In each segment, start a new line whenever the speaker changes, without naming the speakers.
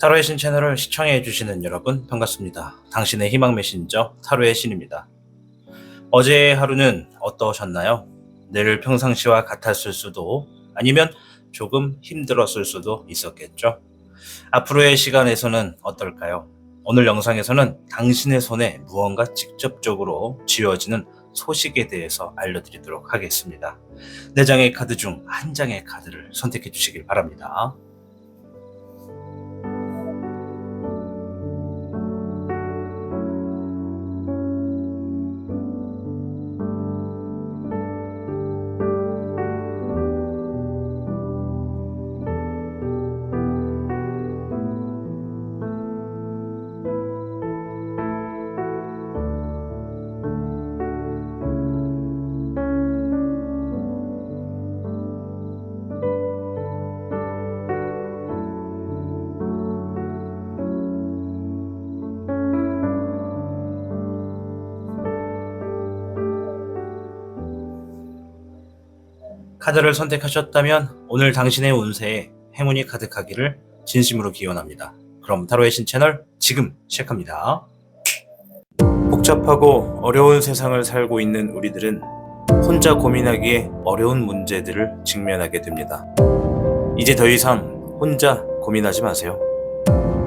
타로의 신 채널을 시청해 주시는 여러분 반갑습니다. 당신의 희망 메신저 타로의 신입니다. 어제의 하루는 어떠셨나요? 늘 평상시와 같았을 수도 아니면 조금 힘들었을 수도 있었겠죠. 앞으로의 시간에서는 어떨까요? 오늘 영상에서는 당신의 손에 무언가 직접적으로 쥐어지는 소식에 대해서 알려드리도록 하겠습니다. 4장의 카드 중 한 장의 카드를 선택해 주시길 바랍니다. 카드를 선택하셨다면 오늘 당신의 운세에 행운이 가득하기를 진심으로 기원합니다. 그럼 타로의 신 채널 지금 시작합니다. 복잡하고 어려운 세상을 살고 있는 우리들은 혼자 고민하기에 어려운 문제들을 직면하게 됩니다. 이제 더 이상 혼자 고민하지 마세요.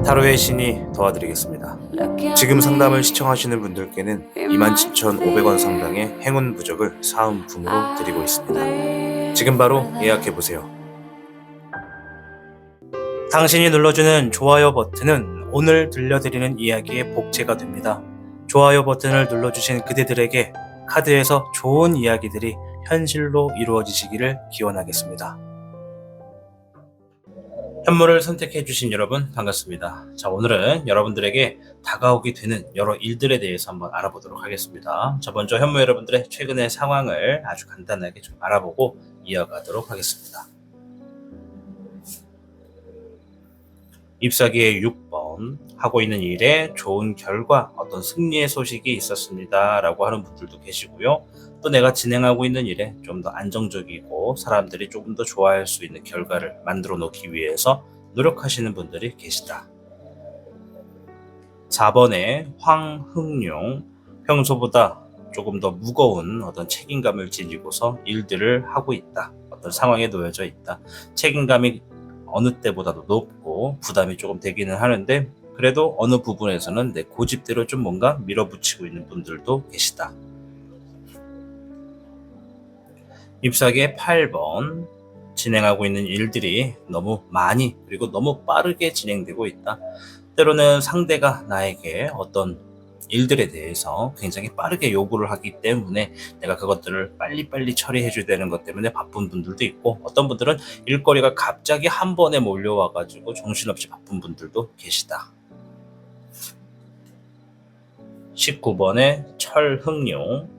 타로의 신이 도와드리겠습니다. 지금 상담을 시청하시는 분들께는 27,500원 상당의 행운 부적을 사은품으로 드리고 있습니다. 지금 바로 예약해보세요. 당신이 눌러주는 좋아요 버튼은 오늘 들려드리는 이야기의 복제가 됩니다. 좋아요 버튼을 눌러주신 그대들에게 카드에서 좋은 이야기들이 현실로 이루어지시기를 기원하겠습니다. 현물을 선택해주신 여러분 반갑습니다. 자, 오늘은 여러분들에게 다가오게 되는 여러 일들에 대해서 한번 알아보도록 하겠습니다. 자, 먼저 현무 여러분들의 최근의 상황을 아주 간단하게 좀 알아보고 이어가도록 하겠습니다. 잎사귀의 6번, 하고 있는 일에 좋은 결과, 어떤 승리의 소식이 있었습니다 라고 하는 분들도 계시고요. 또 내가 진행하고 있는 일에 좀 더 안정적이고 사람들이 조금 더 좋아할 수 있는 결과를 만들어 놓기 위해서 노력하시는 분들이 계시다. 4번에 황흥룡, 평소보다 조금 더 무거운 어떤 책임감을 지니고서 일들을 하고 있다. 어떤 상황에 놓여져 있다. 책임감이 어느 때보다도 높고 부담이 조금 되기는 하는데 그래도 어느 부분에서는 내 고집대로 좀 뭔가 밀어붙이고 있는 분들도 계시다. 잎사귀의 8번, 진행하고 있는 일들이 너무 많이 그리고 너무 빠르게 진행되고 있다. 때로는 상대가 나에게 어떤 일들에 대해서 굉장히 빠르게 요구를 하기 때문에 내가 그것들을 빨리빨리 처리해줘야 되는 것 때문에 바쁜 분들도 있고, 어떤 분들은 일거리가 갑자기 한 번에 몰려와가지고 정신없이 바쁜 분들도 계시다. 19번에 철흥룡,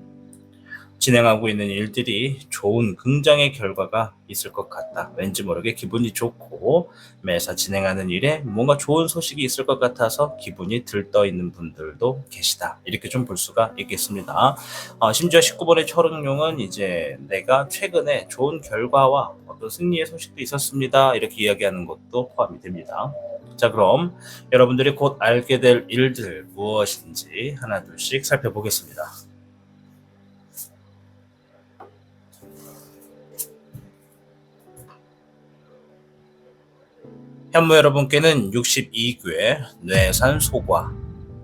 진행하고 있는 일들이 좋은 긍정의 결과가 있을 것 같다. 왠지 모르게 기분이 좋고 매사 진행하는 일에 뭔가 좋은 소식이 있을 것 같아서 기분이 들떠 있는 분들도 계시다. 이렇게 좀 볼 수가 있겠습니다. 심지어 19번의 철흥룡은 이제 내가 최근에 좋은 결과와 어떤 승리의 소식도 있었습니다. 이렇게 이야기하는 것도 포함이 됩니다. 자, 그럼 여러분들이 곧 알게 될 일들 무엇인지 하나 둘씩 살펴보겠습니다. 현무 여러분께는 62궤 뇌산소과,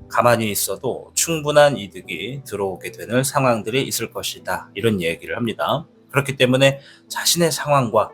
가만히 있어도 충분한 이득이 들어오게 되는 상황들이 있을 것이다. 이런 얘기를 합니다. 그렇기 때문에 자신의 상황과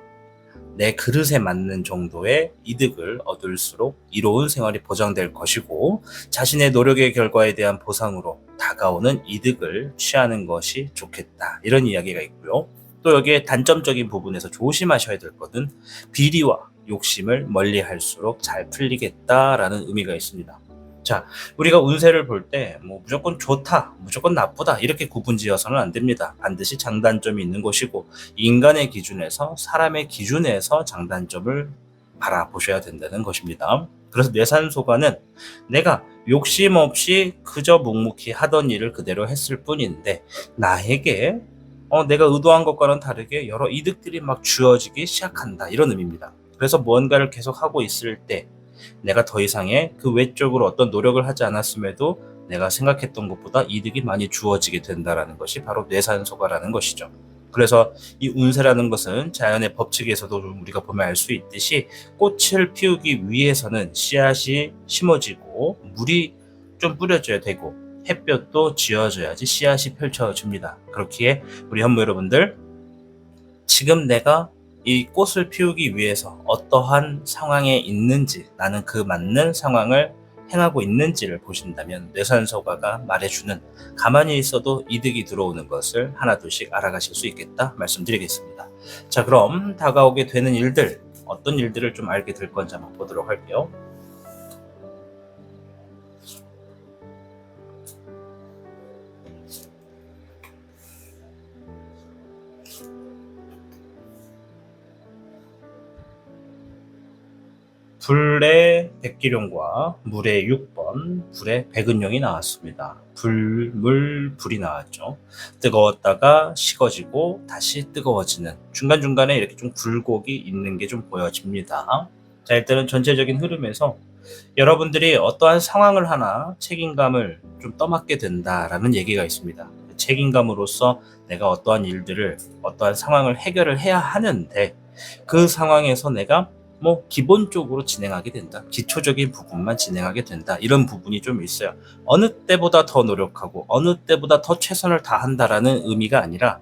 내 그릇에 맞는 정도의 이득을 얻을수록 이로운 생활이 보장될 것이고, 자신의 노력의 결과에 대한 보상으로 다가오는 이득을 취하는 것이 좋겠다. 이런 이야기가 있고요. 또 여기에 단점적인 부분에서 조심하셔야 될 것은 비리와 욕심을 멀리 할수록 잘 풀리겠다라는 의미가 있습니다. 자, 우리가 운세를 볼 때 무조건 좋다, 무조건 나쁘다 이렇게 구분지어서는 안 됩니다. 반드시 장단점이 있는 것이고, 인간의 기준에서, 사람의 기준에서 장단점을 바라보셔야 된다는 것입니다. 그래서 뇌산소가는 내가 욕심 없이 그저 묵묵히 하던 일을 그대로 했을 뿐인데 나에게 내가 의도한 것과는 다르게 여러 이득들이 막 주어지기 시작한다, 이런 의미입니다. 그래서 무언가를 계속 하고 있을 때 내가 더 이상의 그 외적으로 어떤 노력을 하지 않았음에도 내가 생각했던 것보다 이득이 많이 주어지게 된다라는 것이 바로 뇌산소가라는 것이죠. 그래서 이 운세라는 것은 자연의 법칙에서도 좀 우리가 보면 알 수 있듯이 꽃을 피우기 위해서는 씨앗이 심어지고 물이 좀 뿌려져야 되고 햇볕도 쥐어져야지 씨앗이 펼쳐집니다. 그렇기에 우리 현모 여러분들, 지금 내가 이 꽃을 피우기 위해서 어떠한 상황에 있는지, 나는 그 맞는 상황을 행하고 있는지를 보신다면 뇌산소가가 말해주는, 가만히 있어도 이득이 들어오는 것을 하나둘씩 알아가실 수 있겠다 말씀드리겠습니다. 자, 그럼 다가오게 되는 일들, 어떤 일들을 좀 알게 될 건지 한번 보도록 할게요. 불의 백기룡과 물의 6번, 불의 백은룡이 나왔습니다. 불, 물, 불이 나왔죠. 뜨거웠다가 식어지고 다시 뜨거워지는, 중간중간에 이렇게 좀 굴곡이 있는 게 좀 보여집니다. 자, 일단은 전체적인 흐름에서 여러분들이 어떠한 상황을 하나 책임감을 좀 떠맡게 된다라는 얘기가 있습니다. 책임감으로써 내가 어떠한 일들을, 어떠한 상황을 해결을 해야 하는데, 그 상황에서 내가 기본적으로 진행하게 된다. 기초적인 부분만 진행하게 된다. 이런 부분이 좀 있어요. 어느 때보다 더 노력하고 어느 때보다 더 최선을 다한다라는 의미가 아니라,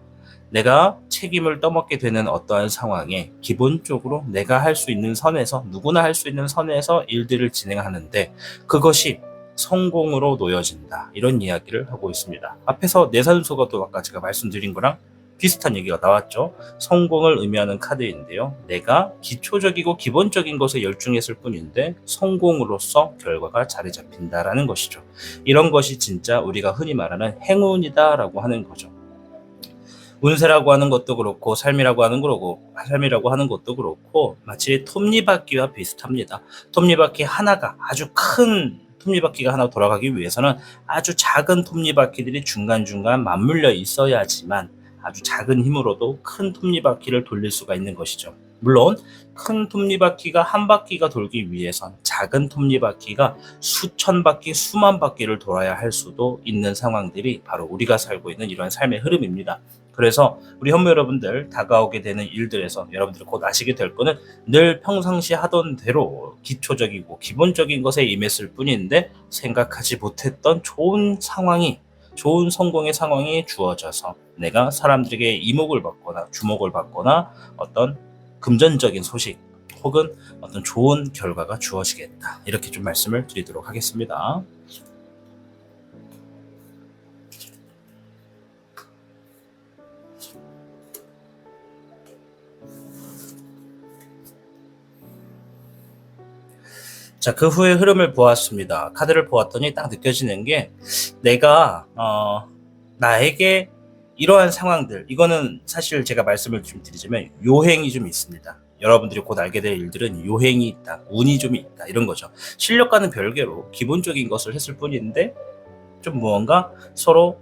내가 책임을 떠맡게 되는 어떠한 상황에 기본적으로 내가 할 수 있는 선에서, 누구나 할 수 있는 선에서 일들을 진행하는데 그것이 성공으로 놓여진다. 이런 이야기를 하고 있습니다. 앞에서 뇌산소가 또 아까 제가 말씀드린 거랑 비슷한 얘기가 나왔죠. 성공을 의미하는 카드인데요. 내가 기초적이고 기본적인 것에 열중했을 뿐인데 성공으로서 결과가 자리 잡힌다라는 것이죠. 이런 것이 진짜 우리가 흔히 말하는 행운이다라고 하는 거죠. 운세라고 하는 것도 그렇고 삶이라고 하는 것도 그렇고 마치 톱니바퀴와 비슷합니다. 톱니바퀴 하나가, 아주 큰 톱니바퀴가 하나 돌아가기 위해서는 아주 작은 톱니바퀴들이 중간중간 맞물려 있어야지만 아주 작은 힘으로도 큰 톱니바퀴를 돌릴 수가 있는 것이죠. 물론 큰 톱니바퀴가 한 바퀴가 돌기 위해선 작은 톱니바퀴가 수천 바퀴, 수만 바퀴를 돌아야 할 수도 있는 상황들이 바로 우리가 살고 있는 이러한 삶의 흐름입니다. 그래서 우리 현모 여러분들, 다가오게 되는 일들에서 여러분들이 곧 아시게 될 거는 늘 평상시 하던 대로 기초적이고 기본적인 것에 임했을 뿐인데 생각하지 못했던 좋은 상황이, 좋은 성공의 상황이 주어져서 내가 사람들에게 이목을 받거나 주목을 받거나 어떤 금전적인 소식 혹은 어떤 좋은 결과가 주어지겠다. 이렇게 좀 말씀을 드리도록 하겠습니다. 자, 그 후에 흐름을 보았습니다. 카드를 보았더니 딱 느껴지는 게, 내가 나에게 이러한 상황들, 이거는 사실 제가 말씀을 좀 드리자면 요행이 좀 있습니다. 여러분들이 곧 알게 될 일들은 요행이 있다, 운이 좀 있다, 이런 거죠. 실력과는 별개로 기본적인 것을 했을 뿐인데 좀 무언가 서로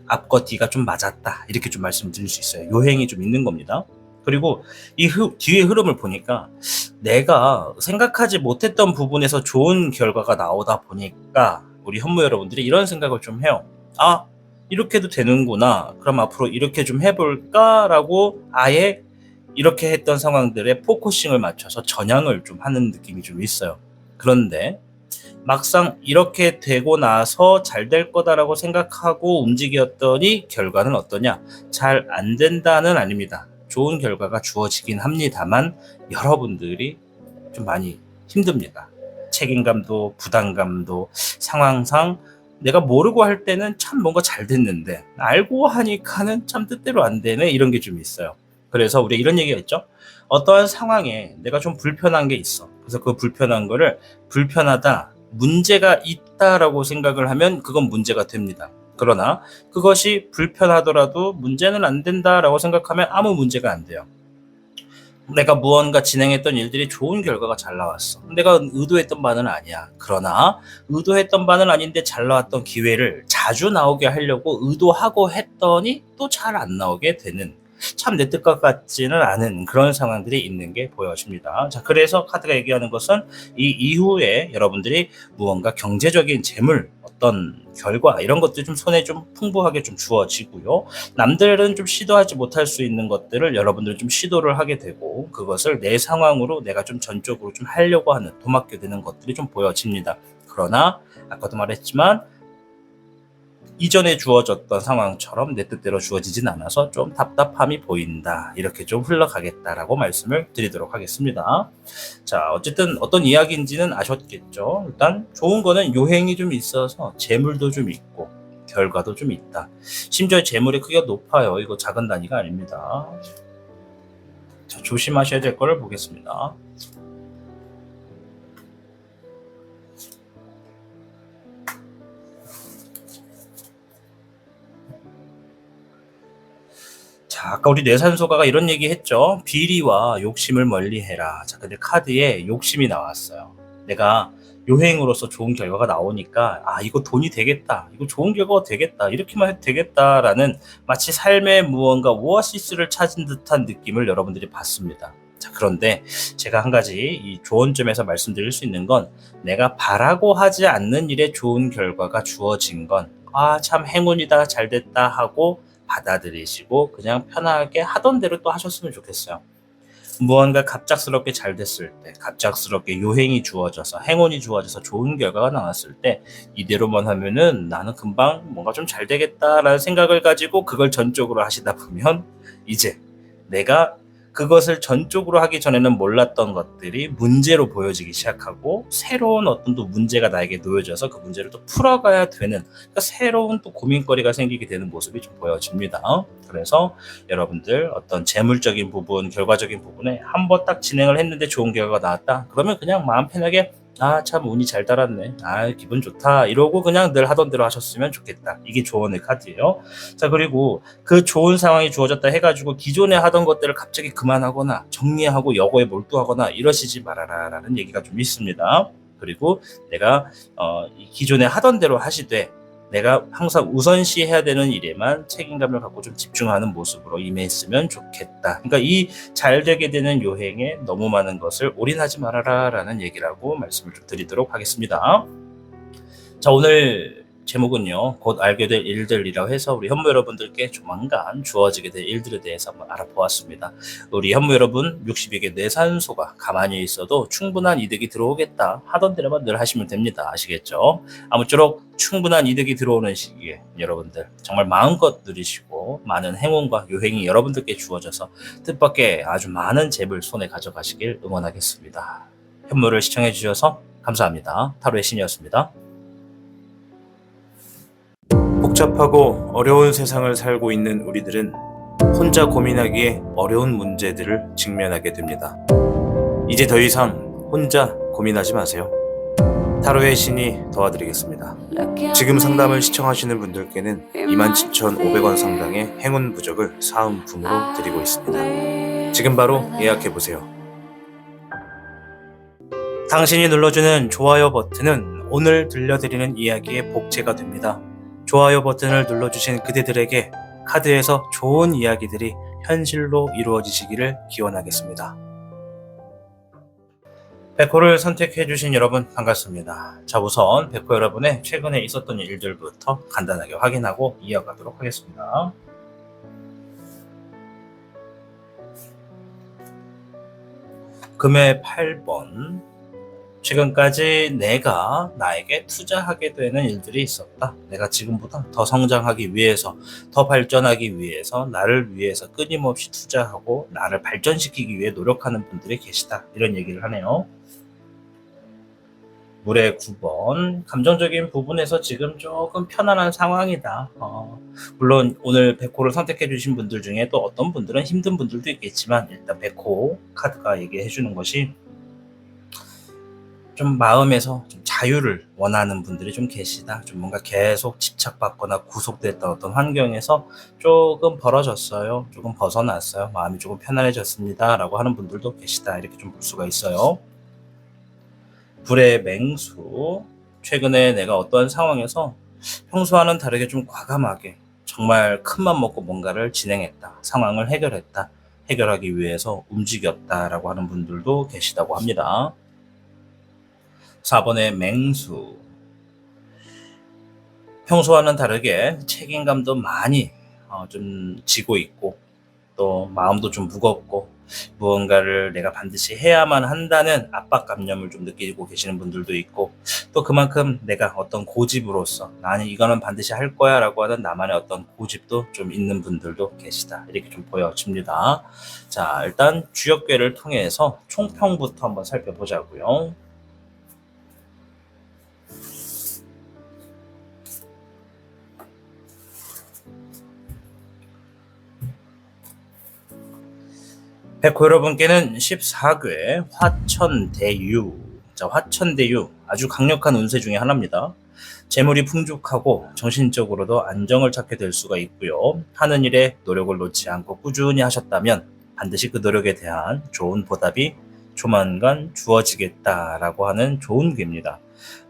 앞과 뒤가 좀 맞았다, 이렇게 좀 말씀드릴 수 있어요. 요행이 좀 있는 겁니다. 그리고 이 뒤의 흐름을 보니까 내가 생각하지 못했던 부분에서 좋은 결과가 나오다 보니까 우리 현모 여러분들이 이런 생각을 좀 해요. 아, 이렇게도 되는구나. 그럼 앞으로 이렇게 좀 해볼까? 라고 아예 이렇게 했던 상황들에 포커싱을 맞춰서 전향을 좀 하는 느낌이 좀 있어요. 그런데 막상 이렇게 되고 나서 잘 될 거다라고 생각하고 움직였더니 결과는 어떠냐? 잘 안 된다는 아닙니다. 좋은 결과가 주어지긴 합니다만 여러분들이 좀 많이 힘듭니다. 책임감도 부담감도, 상황상 내가 모르고 할 때는 참 뭔가 잘 됐는데 알고 하니까는 참 뜻대로 안 되네, 이런 게 좀 있어요. 그래서 우리 이런 얘기가 있죠. 어떠한 상황에 내가 좀 불편한 게 있어. 그래서 그 불편한 거를 불편하다, 문제가 있다라고 생각을 하면 그건 문제가 됩니다. 그러나 그것이 불편하더라도 문제는 안 된다라고 생각하면 아무 문제가 안 돼요. 내가 무언가 진행했던 일들이 좋은 결과가 잘 나왔어. 내가 의도했던 바는 아니야. 그러나 의도했던 바는 아닌데 잘 나왔던 기회를 자주 나오게 하려고 의도하고 했더니 또 잘 안 나오게 되는, 참 내 뜻과 같지는 않은 그런 상황들이 있는 게 보여집니다. 자, 그래서 카드가 얘기하는 것은 이 이후에 여러분들이 무언가 경제적인 재물, 어떤 결과 이런 것들이 좀 손에 좀 풍부하게 좀 주어지고요. 남들은 좀 시도하지 못할 수 있는 것들을 여러분들은 좀 시도를 하게 되고, 그것을 내 상황으로 내가 좀 전적으로 좀 하려고 하는, 도맡게 되는 것들이 좀 보여집니다. 그러나 아까도 말했지만 이전에 주어졌던 상황처럼 내 뜻대로 주어지진 않아서 좀 답답함이 보인다, 이렇게 좀 흘러가겠다라고 말씀을 드리도록 하겠습니다. 자, 어쨌든 어떤 이야기인지는 아셨겠죠. 일단 좋은 거는 요행이 좀 있어서 재물도 좀 있고 결과도 좀 있다. 심지어 재물의 크기가 높아요. 이거 작은 단위가 아닙니다. 자, 조심하셔야 될 거를 보겠습니다. 자, 아까 우리 뇌산소가가 이런 얘기 했죠. 비리와 욕심을 멀리해라. 자, 근데 카드에 욕심이 나왔어요. 내가 요행으로서 좋은 결과가 나오니까 이거 돈이 되겠다, 이거 좋은 결과가 되겠다, 이렇게만 해도 되겠다라는 마치 삶의 무언가 오아시스를 찾은 듯한 느낌을 여러분들이 받습니다. 자, 그런데 제가 한 가지 이 조언점에서 말씀드릴 수 있는 건, 내가 바라고 하지 않는 일에 좋은 결과가 주어진 건 참 행운이다, 잘됐다 하고 받아들이시고 그냥 편하게 하던 대로 또 하셨으면 좋겠어요. 무언가 갑작스럽게 잘 됐을 때, 갑작스럽게 요행이 주어져서, 행운이 주어져서 좋은 결과가 나왔을 때 이대로만 하면은 나는 금방 뭔가 좀 잘 되겠다라는 생각을 가지고 그걸 전적으로 하시다 보면 이제 내가 그것을 전적으로 하기 전에는 몰랐던 것들이 문제로 보여지기 시작하고, 새로운 어떤 또 문제가 나에게 놓여져서 그 문제를 또 풀어가야 되는, 그러니까 새로운 또 고민거리가 생기게 되는 모습이 좀 보여집니다. 그래서 여러분들 어떤 재물적인 부분, 결과적인 부분에 한번 딱 진행을 했는데 좋은 결과가 나왔다, 그러면 그냥 마음 편하게 참 운이 잘 따랐네, 기분 좋다, 이러고 그냥 늘 하던 대로 하셨으면 좋겠다. 이게 조언의 카드예요. 자, 그리고 그 좋은 상황이 주어졌다 해가지고 기존에 하던 것들을 갑자기 그만하거나 정리하고 여고에 몰두하거나 이러시지 말아라 라는 얘기가 좀 있습니다. 그리고 내가 기존에 하던 대로 하시되 내가 항상 우선시 해야 되는 일에만 책임감을 갖고 좀 집중하는 모습으로 임했으면 좋겠다. 그러니까 이 잘 되게 되는 요행에 너무 많은 것을 올인하지 말아라 라는 얘기라고 말씀을 좀 드리도록 하겠습니다. 자, 오늘 제목은요, 곧 알게 될 일들이라고 해서 우리 현무 여러분들께 조만간 주어지게 될 일들에 대해서 한번 알아보았습니다. 우리 현무 여러분, 60일의 뇌산소가 가만히 있어도 충분한 이득이 들어오겠다 하던 대로만 늘 하시면 됩니다. 아시겠죠? 아무쪼록 충분한 이득이 들어오는 시기에 여러분들 정말 마음껏 누리시고 많은 행운과 요행이 여러분들께 주어져서 뜻밖의 아주 많은 재물 손에 가져가시길 응원하겠습니다. 현무를 시청해 주셔서 감사합니다. 타로의 신이었습니다. 복잡하고 어려운 세상을 살고 있는 우리들은 혼자 고민하기에 어려운 문제들을 직면하게 됩니다. 이제 더 이상 혼자 고민하지 마세요. 타로의 신이 도와드리겠습니다. 지금 상담을 시청하시는 분들께는 27,500원 상당의 행운 부적을 사은품으로 드리고 있습니다. 지금 바로 예약해보세요. 당신이 눌러주는 좋아요 버튼은 오늘 들려드리는 이야기의 복제가 됩니다. 좋아요 버튼을 눌러주신 그대들에게 카드에서 좋은 이야기들이 현실로 이루어지시기를 기원하겠습니다. 백호를 선택해주신 여러분 반갑습니다. 자, 우선 백호 여러분의 최근에 있었던 일들부터 간단하게 확인하고 이어가도록 하겠습니다. 금의 8번. 지금까지 내가 나에게 투자하게 되는 일들이 있었다. 내가 지금보다 더 성장하기 위해서, 더 발전하기 위해서, 나를 위해서 끊임없이 투자하고 나를 발전시키기 위해 노력하는 분들이 계시다. 이런 얘기를 하네요. 물의 9번. 감정적인 부분에서 지금 조금 편안한 상황이다. 물론 오늘 백호를 선택해 주신 분들 중에 또 어떤 분들은 힘든 분들도 있겠지만, 일단 백호 카드가 얘기해 주는 것이 좀 마음에서 좀 자유를 원하는 분들이 좀 계시다. 좀 뭔가 계속 집착받거나 구속됐던 어떤 환경에서 조금 벌어졌어요. 조금 벗어났어요. 마음이 조금 편안해졌습니다. 라고 하는 분들도 계시다. 이렇게 좀 볼 수가 있어요. 불의 맹수. 최근에 내가 어떠한 상황에서 평소와는 다르게 좀 과감하게 정말 큰맘 먹고 뭔가를 진행했다. 상황을 해결했다. 해결하기 위해서 움직였다라고 하는 분들도 계시다고 합니다. 4번의 맹수. 평소와는 다르게 책임감도 많이 좀 지고 있고 또 마음도 좀 무겁고 무언가를 내가 반드시 해야만 한다는 압박감념을 좀 느끼고 계시는 분들도 있고 또 그만큼 내가 어떤 고집으로서 나는 이거는 반드시 할 거야 라고 하는 나만의 어떤 고집도 좀 있는 분들도 계시다. 이렇게 좀 보여집니다. 자, 일단 주역궤를 통해서 총평부터 한번 살펴보자고요. 백호 여러분께는 14궤 화천대유. 자, 화천대유 아주 강력한 운세 중에 하나입니다. 재물이 풍족하고 정신적으로도 안정을 찾게 될 수가 있고요. 하는 일에 노력을 놓지 않고 꾸준히 하셨다면 반드시 그 노력에 대한 좋은 보답이 조만간 주어지겠다라고 하는 좋은 괴입니다.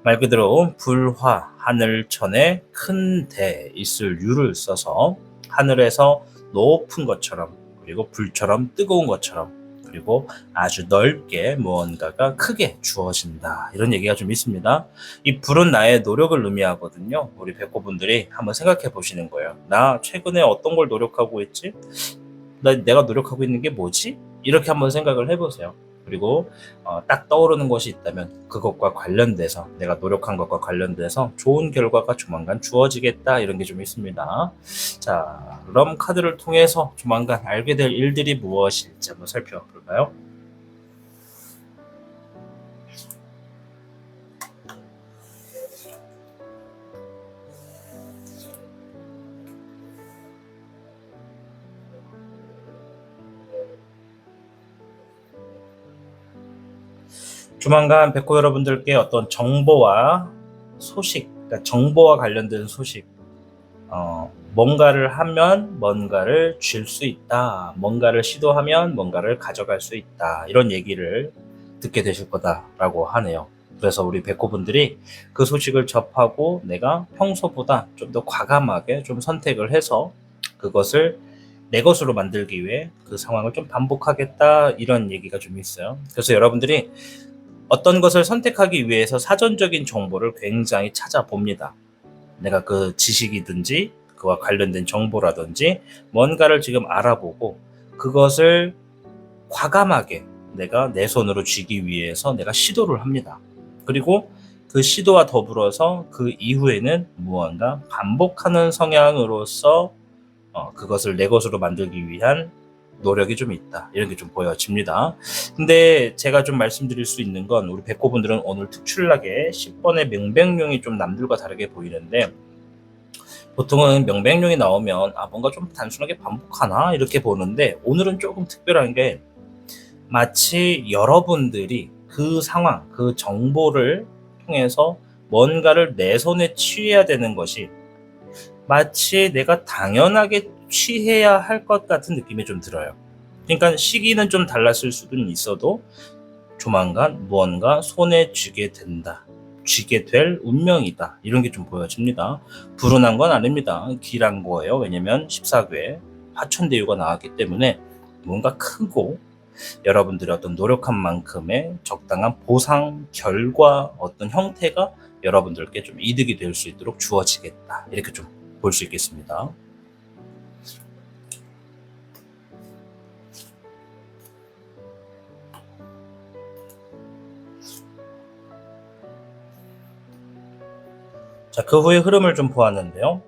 말 그대로 불화, 하늘천에 큰 대 있을 유를 써서 하늘에서 높은 것처럼 그리고 불처럼 뜨거운 것처럼 그리고 아주 넓게 무언가가 크게 주어진다. 이런 얘기가 좀 있습니다. 이 불은 나의 노력을 의미하거든요. 우리 백호분들이 한번 생각해 보시는 거예요. 나 최근에 어떤 걸 노력하고 있지? 내가 노력하고 있는 게 뭐지? 이렇게 한번 생각을 해보세요. 그리고 딱 떠오르는 것이 있다면 그것과 관련돼서 내가 노력한 것과 관련돼서 좋은 결과가 조만간 주어지겠다 이런 게 좀 있습니다. 자, 럼 카드를 통해서 조만간 알게 될 일들이 무엇일지 한번 살펴볼까요? 조만간 백호 여러분들께 어떤 정보와 소식, 그러니까 정보와 관련된 소식, 뭔가를 하면 뭔가를 줄 수 있다. 뭔가를 시도하면 뭔가를 가져갈 수 있다. 이런 얘기를 듣게 되실 거다라고 하네요. 그래서 우리 백호분들이 그 소식을 접하고 내가 평소보다 좀 더 과감하게 좀 선택을 해서 그것을 내 것으로 만들기 위해 그 상황을 좀 반복하겠다 이런 얘기가 좀 있어요. 그래서 여러분들이 어떤 것을 선택하기 위해서 사전적인 정보를 굉장히 찾아봅니다. 내가 그 지식이든지 그와 관련된 정보라든지 뭔가를 지금 알아보고 그것을 과감하게 내가 내 손으로 쥐기 위해서 내가 시도를 합니다. 그리고 그 시도와 더불어서 그 이후에는 무언가 반복하는 성향으로서 그것을 내 것으로 만들기 위한 노력이 좀 있다. 이런 게 좀 보여집니다. 근데 제가 좀 말씀드릴 수 있는 건 우리 백호분들은 오늘 특출나게 10번의 명백룡이 좀 남들과 다르게 보이는데 보통은 명백룡이 나오면 뭔가 좀 단순하게 반복하나 이렇게 보는데 오늘은 조금 특별한 게 마치 여러분들이 그 상황, 그 정보를 통해서 뭔가를 내 손에 취해야 되는 것이 마치 내가 당연하게 취해야 할 것 같은 느낌이 좀 들어요. 그러니까 시기는 좀 달랐을 수도 있어도 조만간 무언가 손에 쥐게 된다. 쥐게 될 운명이다. 이런 게 좀 보여집니다. 불운한 건 아닙니다. 길한 거예요. 왜냐면 14궤 화천대유가 나왔기 때문에 뭔가 크고 여러분들이 어떤 노력한 만큼의 적당한 보상, 결과, 어떤 형태가 여러분들께 좀 이득이 될 수 있도록 주어지겠다. 이렇게 좀 볼 수 있겠습니다. 자, 그 후의 흐름을 좀 보았는데요.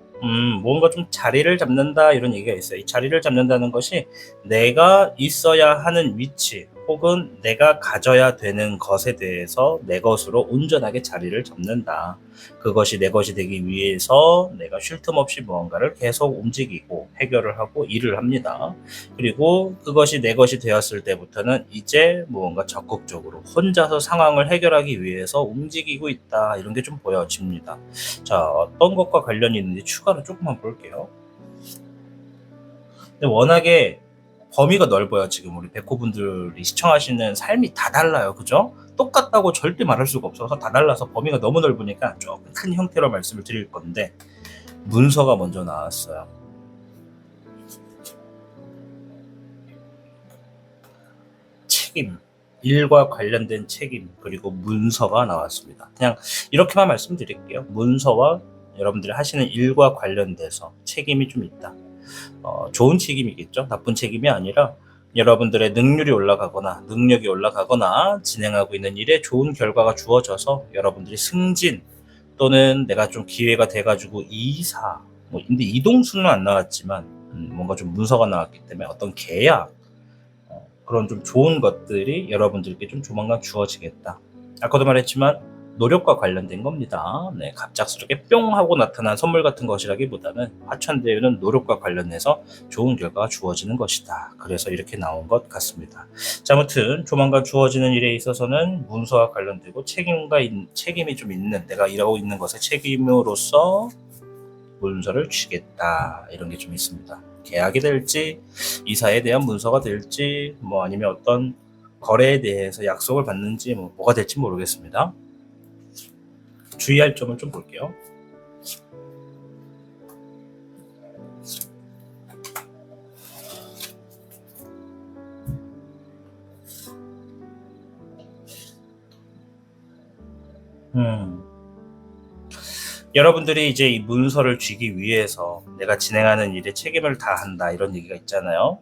뭔가 좀 자리를 잡는다 이런 얘기가 있어요. 이 자리를 잡는다는 것이 내가 있어야 하는 위치 혹은 내가 가져야 되는 것에 대해서 내 것으로 온전하게 자리를 잡는다. 그것이 내 것이 되기 위해서 내가 쉴 틈 없이 무언가를 계속 움직이고 해결을 하고 일을 합니다. 그리고 그것이 내 것이 되었을 때부터는 이제 무언가 적극적으로 혼자서 상황을 해결하기 위해서 움직이고 있다. 이런 게 좀 보여집니다. 자, 어떤 것과 관련이 있는지 추가로 조금만 볼게요. 근데 워낙에 범위가 넓어요. 지금 우리 백호분들이 시청하시는 삶이 다 달라요. 그죠? 똑같다고 절대 말할 수가 없어서 다 달라서 범위가 너무 넓으니까 조금 큰 형태로 말씀을 드릴 건데 문서가 먼저 나왔어요. 책임, 일과 관련된 책임, 그리고 문서가 나왔습니다. 그냥 이렇게만 말씀드릴게요. 문서와 여러분들이 하시는 일과 관련돼서 책임이 좀 있다. 좋은 책임이겠죠. 나쁜 책임이 아니라 여러분들의 능률이 올라가거나 능력이 올라가거나 진행하고 있는 일에 좋은 결과가 주어져서 여러분들이 승진 또는 내가 좀 기회가 돼가지고 이사, 근데 이동수는 안 나왔지만 뭔가 좀 문서가 나왔기 때문에 어떤 계약, 그런 좀 좋은 것들이 여러분들께 좀 조만간 주어지겠다. 아까도 말했지만 노력과 관련된 겁니다. 네, 갑작스럽게 뿅 하고 나타난 선물 같은 것이라기보다는 화천대유는 노력과 관련해서 좋은 결과가 주어지는 것이다. 그래서 이렇게 나온 것 같습니다. 자, 아무튼 조만간 주어지는 일에 있어서는 문서와 관련되고 책임이 좀 있는, 내가 일하고 있는 것에 책임으로서 문서를 쥐겠다, 이런 게 좀 있습니다. 계약이 될지, 이사에 대한 문서가 될지, 아니면 어떤 거래에 대해서 약속을 받는지, 뭐가 될지 모르겠습니다. 주의할 점을 좀 볼게요. 여러분들이 이제 이 문서를 쥐기 위해서 내가 진행하는 일에 책임을 다한다, 이런 얘기가 있잖아요.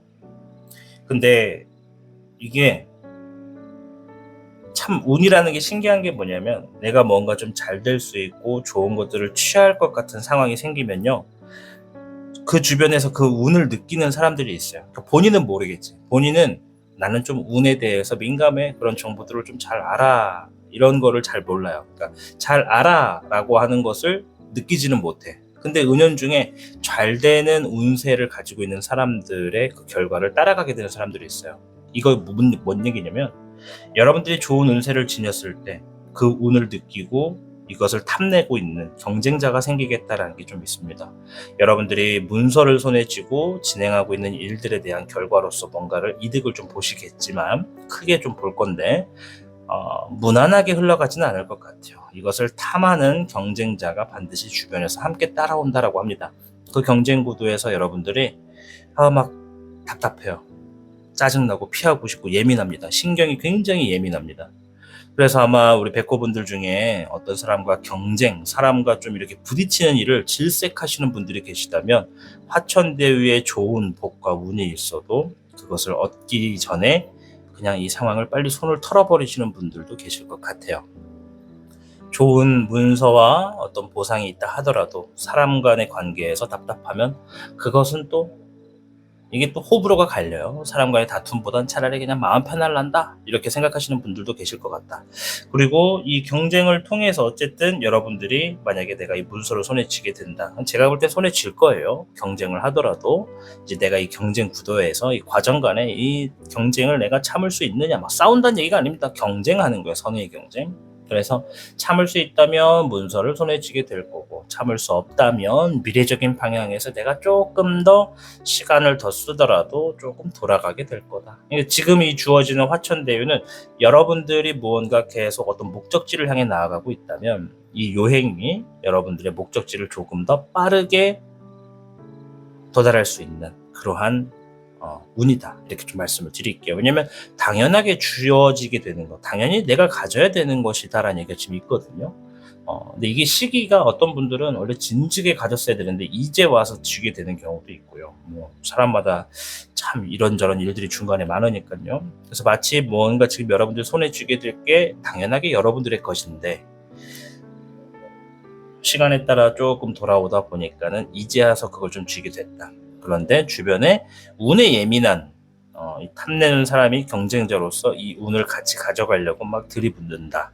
근데 이게 참 운이라는 게 신기한 게 뭐냐면, 내가 뭔가 좀 잘 될 수 있고 좋은 것들을 취할 것 같은 상황이 생기면요, 그 주변에서 그 운을 느끼는 사람들이 있어요. 그러니까 본인은 모르겠지. 본인은 나는 좀 운에 대해서 민감해, 그런 정보들을 좀 잘 알아, 이런 거를 잘 몰라요. 그러니까 잘 알아 라고 하는 것을 느끼지는 못해. 근데 은연중에 잘 되는 운세를 가지고 있는 사람들의 그 결과를 따라가게 되는 사람들이 있어요. 이거 뭔 얘기냐면, 여러분들이 좋은 운세를 지녔을 때 그 운을 느끼고 이것을 탐내고 있는 경쟁자가 생기겠다라는 게 좀 있습니다. 여러분들이 문서를 손에 쥐고 진행하고 있는 일들에 대한 결과로서 뭔가를 이득을 좀 보시겠지만, 크게 좀 볼 건데 무난하게 흘러가지는 않을 것 같아요. 이것을 탐하는 경쟁자가 반드시 주변에서 함께 따라온다라고 합니다. 그 경쟁 구도에서 여러분들이 막 답답해요. 짜증나고 피하고 싶고 예민합니다. 신경이 굉장히 예민합니다. 그래서 아마 우리 백호분들 중에 어떤 사람과 사람과 좀 이렇게 부딪히는 일을 질색하시는 분들이 계시다면, 화천대유의 좋은 복과 운이 있어도 그것을 얻기 전에 그냥 이 상황을 빨리 손을 털어버리시는 분들도 계실 것 같아요. 좋은 문서와 어떤 보상이 있다 하더라도 사람 간의 관계에서 답답하면 그것은 이게 또 호불호가 갈려요. 사람 간의 다툼보단 차라리 그냥 마음 편할란다, 이렇게 생각하시는 분들도 계실 것 같다. 그리고 이 경쟁을 통해서 어쨌든 여러분들이 만약에 내가 이 문서를 손에 쥐게 된다, 제가 볼 때 손에 쥘 거예요. 경쟁을 하더라도 이제 내가 이 경쟁 구도에서 이 과정 간에 이 경쟁을 내가 참을 수 있느냐, 막 싸운다는 얘기가 아닙니다. 경쟁하는 거예요. 선의의 경쟁. 그래서 참을 수 있다면 문서를 손에 쥐게 될 거고, 참을 수 없다면 미래적인 방향에서 내가 조금 더 시간을 더 쓰더라도 조금 돌아가게 될 거다. 지금 이 주어지는 화천대유는 여러분들이 무언가 계속 어떤 목적지를 향해 나아가고 있다면 이 요행이 여러분들의 목적지를 조금 더 빠르게 도달할 수 있는 그러한 운이다, 이렇게 좀 말씀을 드릴게요. 왜냐면 당연하게 주어지게 되는 것, 당연히 내가 가져야 되는 것이다라는 얘기가 지금 있거든요. 근데 이게 시기가 어떤 분들은 원래 진즉에 가졌어야 되는데 이제 와서 쥐게 되는 경우도 있고요. 사람마다 참 이런저런 일들이 중간에 많으니까요. 그래서 마치 뭔가 지금 여러분들 손에 쥐게 될 게 당연하게 여러분들의 것인데, 시간에 따라 조금 돌아오다 보니까는 이제 와서 그걸 좀 쥐게 됐다. 그런데 주변에 운에 예민한 탐내는 사람이 경쟁자로서 이 운을 같이 가져가려고 막 들이붙는다.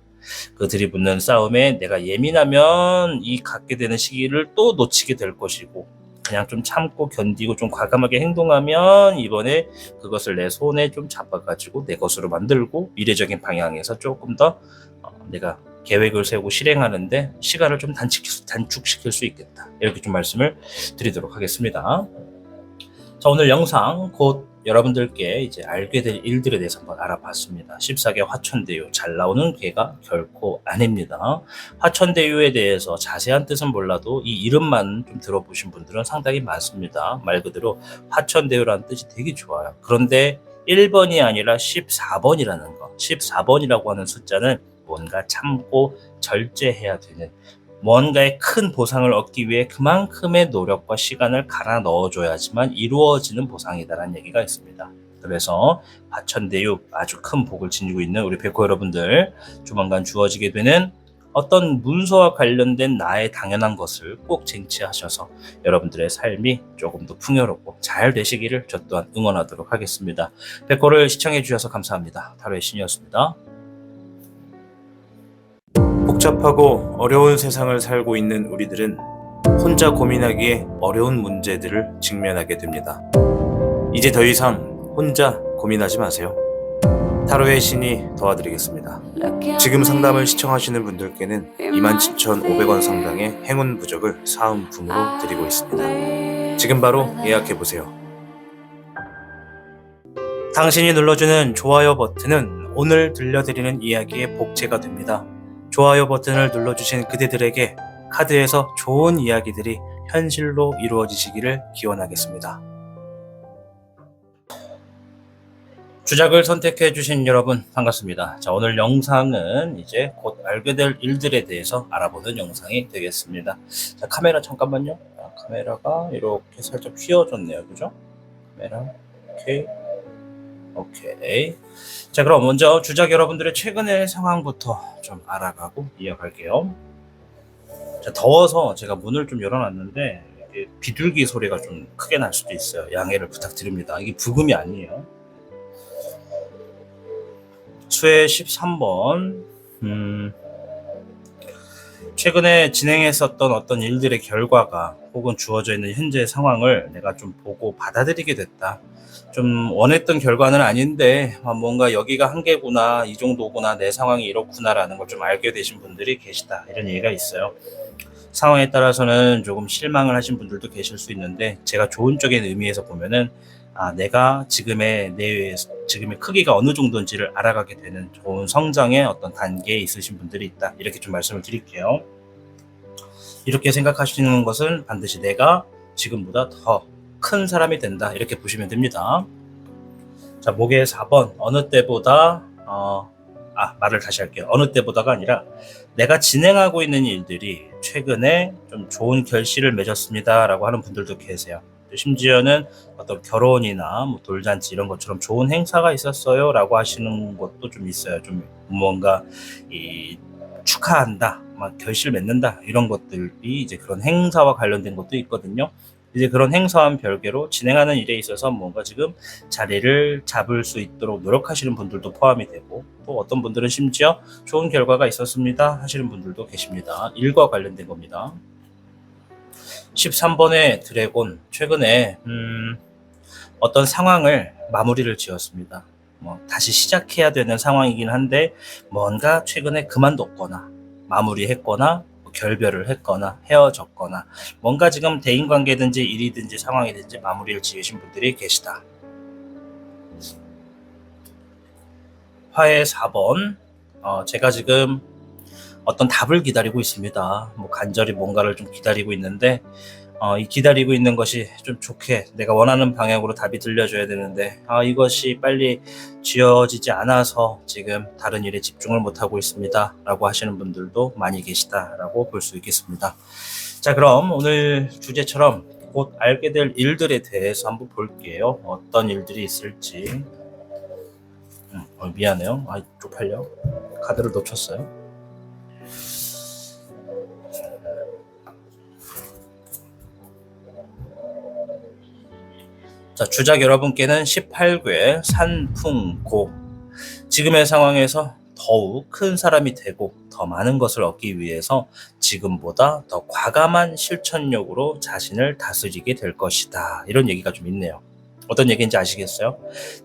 그 들이붙는 싸움에 내가 예민하면 이 갖게 되는 시기를 또 놓치게 될 것이고, 그냥 좀 참고 견디고 좀 과감하게 행동하면 이번에 그것을 내 손에 좀 잡아가지고 내 것으로 만들고 미래적인 방향에서 조금 더 내가 계획을 세우고 실행하는데 시간을 좀 단축시킬 수 있겠다, 이렇게 좀 말씀을 드리도록 하겠습니다. 자, 오늘 영상 곧 여러분들께 이제 알게 될 일들에 대해서 한번 알아봤습니다. 14개 화천대유, 잘 나오는 괴가 결코 아닙니다. 화천대유에 대해서 자세한 뜻은 몰라도 이 이름만 좀 들어보신 분들은 상당히 많습니다. 말 그대로 화천대유라는 뜻이 되게 좋아요. 그런데 1번이 아니라 14번이라는 거. 14번이라고 하는 숫자는 뭔가 참고 절제해야 되는, 뭔가의 큰 보상을 얻기 위해 그만큼의 노력과 시간을 갈아 넣어줘야지만 이루어지는 보상이다라는 얘기가 있습니다. 그래서 화천대유 아주 큰 복을 지니고 있는 우리 백호 여러분들, 조만간 주어지게 되는 어떤 문서와 관련된 나의 당연한 것을 꼭 쟁취하셔서 여러분들의 삶이 조금 더 풍요롭고 잘 되시기를 저 또한 응원하도록 하겠습니다. 백호를 시청해 주셔서 감사합니다. 타로의 신이었습니다. 복잡하고 어려운 세상을 살고 있는 우리들은 혼자 고민하기에 어려운 문제들을 직면하게 됩니다. 이제 더 이상 혼자 고민하지 마세요. 타로의 신이 도와드리겠습니다. 지금 상담을 시청하시는 분들께는 27,500원 상당의 행운 부적을 사은품으로 드리고 있습니다. 지금 바로 예약해보세요. 당신이 눌러주는 좋아요 버튼은 오늘 들려드리는 이야기의 복제가 됩니다. 좋아요 버튼을 눌러주신 그대들에게 카드에서 좋은 이야기들이 현실로 이루어지시기를 기원하겠습니다. 주작을 선택해 주신 여러분 반갑습니다. 자, 오늘 영상은 이제 곧 알게 될 일들에 대해서 알아보는 영상이 되겠습니다. 자, 카메라 잠깐만요. 카메라가 이렇게 살짝 휘어졌네요. 그죠? 카메라 오케이. 자, 그럼 먼저 주작 여러분들의 최근의 상황부터 좀 알아가고 이어갈게요. 자, 더워서 제가 문을 좀 열어놨는데 비둘기 소리가 좀 크게 날 수도 있어요. 양해를 부탁드립니다. 이게 부금이 아니에요. 수혜 13번. 최근에 진행했었던 어떤 일들의 결과가 혹은 주어져 있는 현재의 상황을 내가 좀 보고 받아들이게 됐다. 좀 원했던 결과는 아닌데 뭔가 여기가 한계구나, 이 정도구나, 내 상황이 이렇구나라는 걸 좀 알게 되신 분들이 계시다, 이런 얘기가 있어요. 상황에 따라서는 조금 실망을 하신 분들도 계실 수 있는데, 제가 좋은 쪽의 의미에서 보면은 내가 지금의 크기가 어느 정도인지를 알아가게 되는 좋은 성장의 어떤 단계에 있으신 분들이 있다, 이렇게 좀 말씀을 드릴게요. 이렇게 생각하시는 것은 반드시 내가 지금보다 더 큰 사람이 된다, 이렇게 보시면 됩니다. 자, 목의 4번. 어느 때보다 말을 다시 할게요. 어느 때보다가 아니라 내가 진행하고 있는 일들이 최근에 좀 좋은 결실을 맺었습니다 라고 하는 분들도 계세요. 심지어는 어떤 결혼이나 뭐 돌잔치 이런 것처럼 좋은 행사가 있었어요 라고 하시는 것도 좀 있어요. 좀 뭔가 축하한다, 막 결실 맺는다, 이런 것들이 이제 그런 행사와 관련된 것도 있거든요. 이제 그런 행사와 별개로 진행하는 일에 있어서 뭔가 지금 자리를 잡을 수 있도록 노력하시는 분들도 포함이 되고, 또 어떤 분들은 심지어 좋은 결과가 있었습니다 하시는 분들도 계십니다. 일과 관련된 겁니다. 13번의 드래곤. 최근에 어떤 상황을 마무리를 지었습니다. 다시 시작해야 되는 상황이긴 한데 뭔가 최근에 그만뒀거나 마무리했거나 결별을 했거나 헤어졌거나 뭔가 지금 대인관계든지 일이든지 상황이든지 마무리를 지으신 분들이 계시다. 화의 4번. 제가 지금 어떤 답을 기다리고 있습니다. 간절히 뭔가를 좀 기다리고 있는데 이 기다리고 있는 것이 좀 좋게 내가 원하는 방향으로 답이 들려줘야 되는데 이것이 빨리 지어지지 않아서 지금 다른 일에 집중을 못하고 있습니다 라고 하시는 분들도 많이 계시다라고 볼 수 있겠습니다. 자, 그럼 오늘 주제처럼 곧 알게 될 일들에 대해서 한번 볼게요. 어떤 일들이 있을지. 미안해요. 쪽팔려. 카드를 놓쳤어요. 자, 주작 여러분께는 18궤 산풍고. 지금의 상황에서 더욱 큰 사람이 되고 더 많은 것을 얻기 위해서 지금보다 더 과감한 실천력으로 자신을 다스리게 될 것이다, 이런 얘기가 좀 있네요. 어떤 얘기인지 아시겠어요?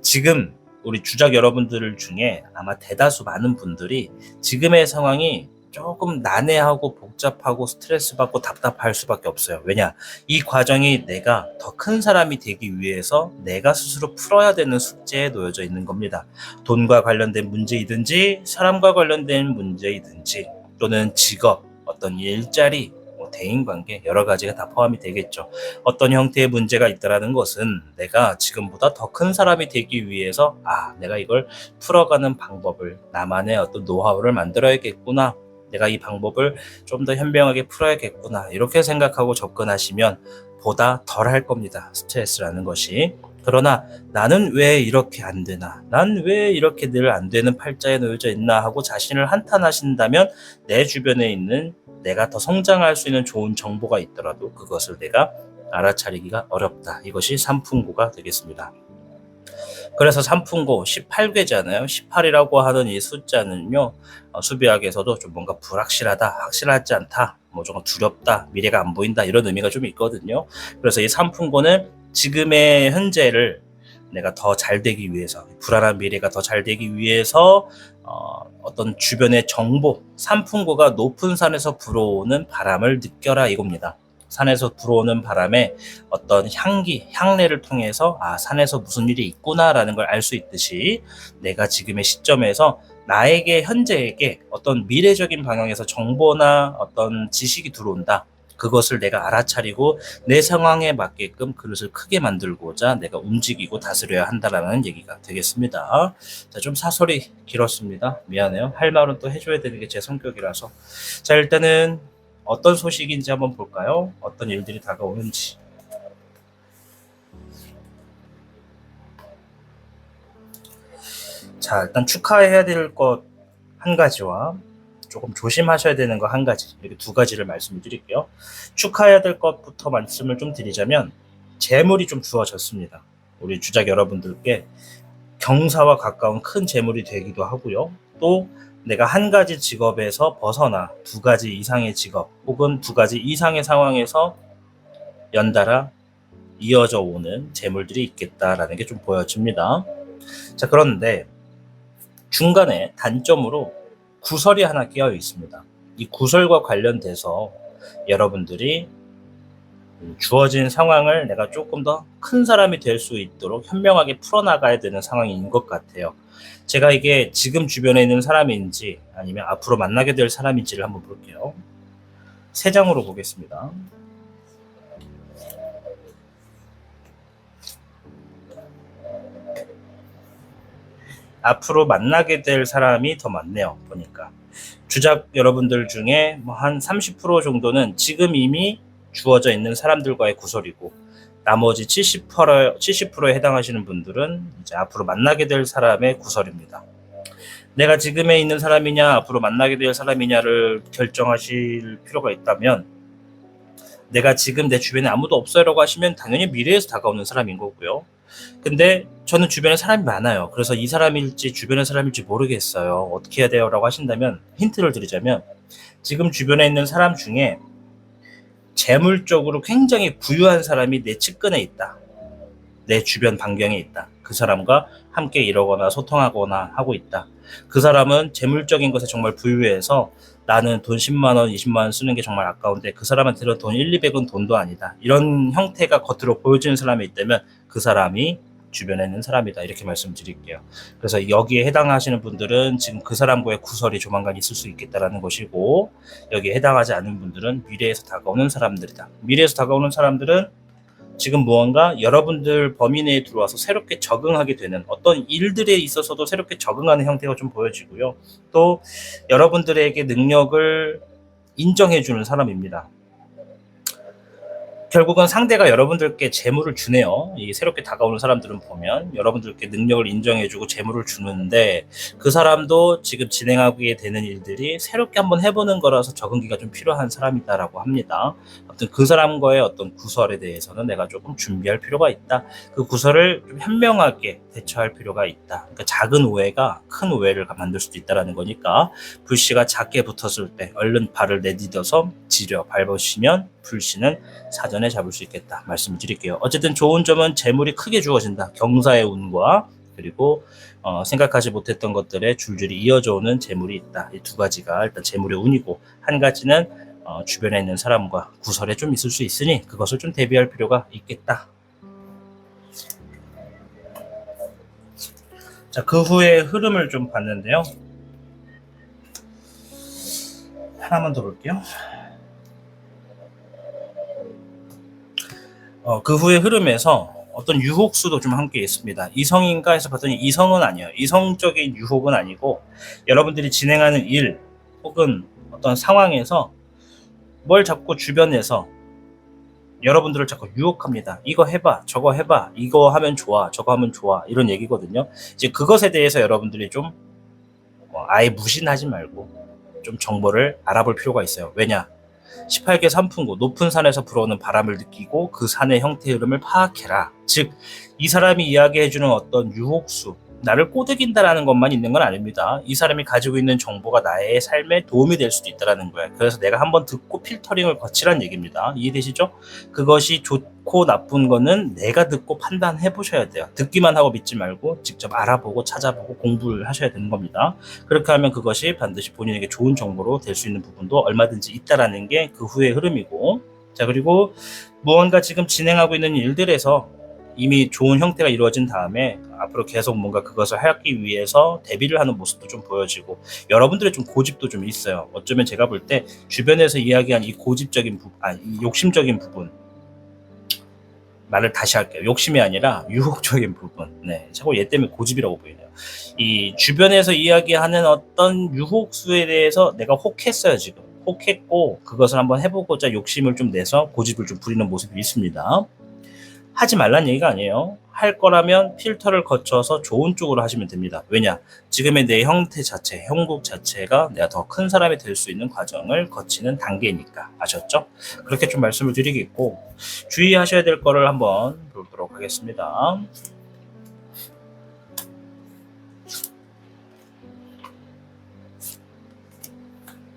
지금 우리 주작 여러분들 중에 아마 대다수 많은 분들이 지금의 상황이 조금 난해하고 복잡하고 스트레스 받고 답답할 수밖에 없어요. 왜냐? 이 과정이 내가 더 큰 사람이 되기 위해서 내가 스스로 풀어야 되는 숙제에 놓여져 있는 겁니다. 돈과 관련된 문제이든지 사람과 관련된 문제이든지 또는 직업, 어떤 일자리, 대인관계 여러 가지가 다 포함이 되겠죠. 어떤 형태의 문제가 있다라는 것은 내가 지금보다 더 큰 사람이 되기 위해서 내가 이걸 풀어가는 방법을 나만의 어떤 노하우를 만들어야겠구나. 내가 이 방법을 좀 더 현명하게 풀어야겠구나. 이렇게 생각하고 접근하시면 보다 덜 할 겁니다. 스트레스라는 것이. 그러나 나는 왜 이렇게 안 되나? 난 왜 이렇게 늘 안 되는 팔자에 놓여져 있나 하고 자신을 한탄하신다면 내 주변에 있는 내가 더 성장할 수 있는 좋은 정보가 있더라도 그것을 내가 알아차리기가 어렵다. 이것이 삼풍고가 되겠습니다. 그래서 삼풍고 18괴잖아요. 18이라고 하는 이 숫자는요. 수비학에서도 좀 뭔가 불확실하다, 확실하지 않다, 조금 두렵다, 미래가 안 보인다 이런 의미가 좀 있거든요. 그래서 이 삼풍고는 지금의 현재를 내가 더 잘 되기 위해서, 불안한 미래가 더 잘 되기 위해서 어떤 주변의 정보, 삼풍고가 높은 산에서 불어오는 바람을 느껴라 이겁니다. 산에서 불어오는 바람에 어떤 향기, 향내를 통해서 산에서 무슨 일이 있구나라는 걸 알 수 있듯이 내가 지금의 시점에서 나에게 현재에게 어떤 미래적인 방향에서 정보나 어떤 지식이 들어온다. 그것을 내가 알아차리고 내 상황에 맞게끔 그릇을 크게 만들고자 내가 움직이고 다스려야 한다라는 얘기가 되겠습니다. 자, 좀 사설이 길었습니다. 미안해요. 할 말은 또 해줘야 되는 게 제 성격이라서. 자, 일단은 어떤 소식인지 한번 볼까요? 어떤 일들이 다가오는지. 자, 일단 축하해야 될 것 한 가지와 조금 조심하셔야 되는 거 한 가지, 이렇게 두 가지를 말씀을 드릴게요. 축하해야 될 것부터 말씀을 좀 드리자면 재물이 좀 주어졌습니다. 우리 주작 여러분들께 경사와 가까운 큰 재물이 되기도 하고요. 또 내가 한 가지 직업에서 벗어나 두 가지 이상의 직업 혹은 두 가지 이상의 상황에서 연달아 이어져 오는 재물들이 있겠다라는 게 좀 보여집니다. 자, 그런데 중간에 단점으로 구설이 하나 끼어 있습니다. 이 구설과 관련돼서 여러분들이 주어진 상황을 내가 조금 더 큰 사람이 될 수 있도록 현명하게 풀어나가야 되는 상황인 것 같아요. 제가 이게 지금 주변에 있는 사람인지 아니면 앞으로 만나게 될 사람인지를 한번 볼게요. 세 장으로 보겠습니다. 앞으로 만나게 될 사람이 더 많네요. 보니까 주작 여러분들 중에 한 30% 정도는 지금 이미 주어져 있는 사람들과의 구설이고, 나머지 70%에 해당하시는 분들은 이제 앞으로 만나게 될 사람의 구설입니다. 내가 지금에 있는 사람이냐 앞으로 만나게 될 사람이냐를 결정하실 필요가 있다면, 내가 지금 내 주변에 아무도 없어요 라고 하시면 당연히 미래에서 다가오는 사람인 거고요. 근데 저는 주변에 사람이 많아요. 그래서 이 사람일지 주변의 사람일지 모르겠어요. 어떻게 해야 돼요? 라고 하신다면 힌트를 드리자면, 지금 주변에 있는 사람 중에 재물적으로 굉장히 부유한 사람이 내 측근에 있다. 내 주변 반경에 있다. 그 사람과 함께 일하거나 소통하거나 하고 있다. 그 사람은 재물적인 것에 정말 부유해서 나는 돈 10만 원, 20만 원 쓰는 게 정말 아까운데 그 사람한테는 돈 1, 200은 돈도 아니다. 이런 형태가 겉으로 보여지는 사람이 있다면 그 사람이 주변에 있는 사람이다. 이렇게 말씀드릴게요. 그래서 여기에 해당하시는 분들은 지금 그 사람과의 구설이 조만간 있을 수 있겠다라는 것이고, 여기에 해당하지 않은 분들은 미래에서 다가오는 사람들이다. 미래에서 다가오는 사람들은 지금 무언가 여러분들 범위 내에 들어와서 새롭게 적응하게 되는 어떤 일들에 있어서도 새롭게 적응하는 형태가 좀 보여지고요. 또 여러분들에게 능력을 인정해주는 사람입니다. 결국은 상대가 여러분들께 재물을 주네요. 이 새롭게 다가오는 사람들은 보면 여러분들께 능력을 인정해주고 재물을 주는데, 그 사람도 지금 진행하게 되는 일들이 새롭게 한번 해보는 거라서 적응기가 좀 필요한 사람이다라고 합니다. 아무튼 그 사람과의 어떤 구설에 대해서는 내가 조금 준비할 필요가 있다. 그 구설을 좀 현명하게 대처할 필요가 있다. 그러니까 작은 오해가 큰 오해를 만들 수도 있다는 거니까, 불씨가 작게 붙었을 때 얼른 발을 내디뎌서 지려 밟으시면 불씨는 사전에 잡을 수 있겠다 말씀을 드릴게요. 어쨌든 좋은 점은 재물이 크게 주어진다. 경사의 운과 그리고 생각하지 못했던 것들에 줄줄이 이어져 오는 재물이 있다. 이 두 가지가 일단 재물의 운이고, 한 가지는 주변에 있는 사람과 구설에 좀 있을 수 있으니 그것을 좀 대비할 필요가 있겠다. 자, 그 후에 흐름을 좀 봤는데요. 하나만 더 볼게요. 그 후의 흐름에서 어떤 유혹수도 좀 함께 있습니다. 이성인가 해서 봤더니 이성은 아니에요. 이성적인 유혹은 아니고 여러분들이 진행하는 일 혹은 어떤 상황에서 뭘 자꾸 주변에서 여러분들을 자꾸 유혹합니다. 이거 해봐, 저거 해봐, 이거 하면 좋아, 저거 하면 좋아, 이런 얘기거든요. 이제 그것에 대해서 여러분들이 좀 아예 무신하지 말고 좀 정보를 알아볼 필요가 있어요. 왜냐? 18개 산풍구, 높은 산에서 불어오는 바람을 느끼고 그 산의 형태 흐름을 파악해라. 즉, 이 사람이 이야기해주는 어떤 유혹수, 나를 꼬드긴다라는 것만 있는 건 아닙니다. 이 사람이 가지고 있는 정보가 나의 삶에 도움이 될 수도 있다는 거예요. 그래서 내가 한번 듣고 필터링을 거치란 얘기입니다. 이해되시죠? 그것이 좋고 나쁜 거는 내가 듣고 판단해 보셔야 돼요. 듣기만 하고 믿지 말고 직접 알아보고 찾아보고 공부를 하셔야 되는 겁니다. 그렇게 하면 그것이 반드시 본인에게 좋은 정보로 될 수 있는 부분도 얼마든지 있다라는 게 그 후의 흐름이고, 자, 그리고 무언가 지금 진행하고 있는 일들에서 이미 좋은 형태가 이루어진 다음에 앞으로 계속 뭔가 그것을 하기 위해서 대비를 하는 모습도 좀 보여지고, 여러분들의 좀 고집도 좀 있어요. 어쩌면 제가 볼 때 주변에서 이야기한 이 고집적인 이 욕심적인 부분, 말을 다시 할게요. 욕심이 아니라 유혹적인 부분. 네, 자꾸 얘 때문에 고집이라고 보이네요. 이 주변에서 이야기하는 어떤 유혹수에 대해서 내가 혹했어요. 지금 혹했고 그것을 한번 해보고자 욕심을 좀 내서 고집을 좀 부리는 모습이 있습니다. 하지 말란 얘기가 아니에요. 할 거라면 필터를 거쳐서 좋은 쪽으로 하시면 됩니다. 왜냐? 지금의 내 형태 자체, 형국 자체가 내가 더 큰 사람이 될 수 있는 과정을 거치는 단계니까. 아셨죠? 그렇게 좀 말씀을 드리겠고, 주의하셔야 될 거를 한번 보도록 하겠습니다.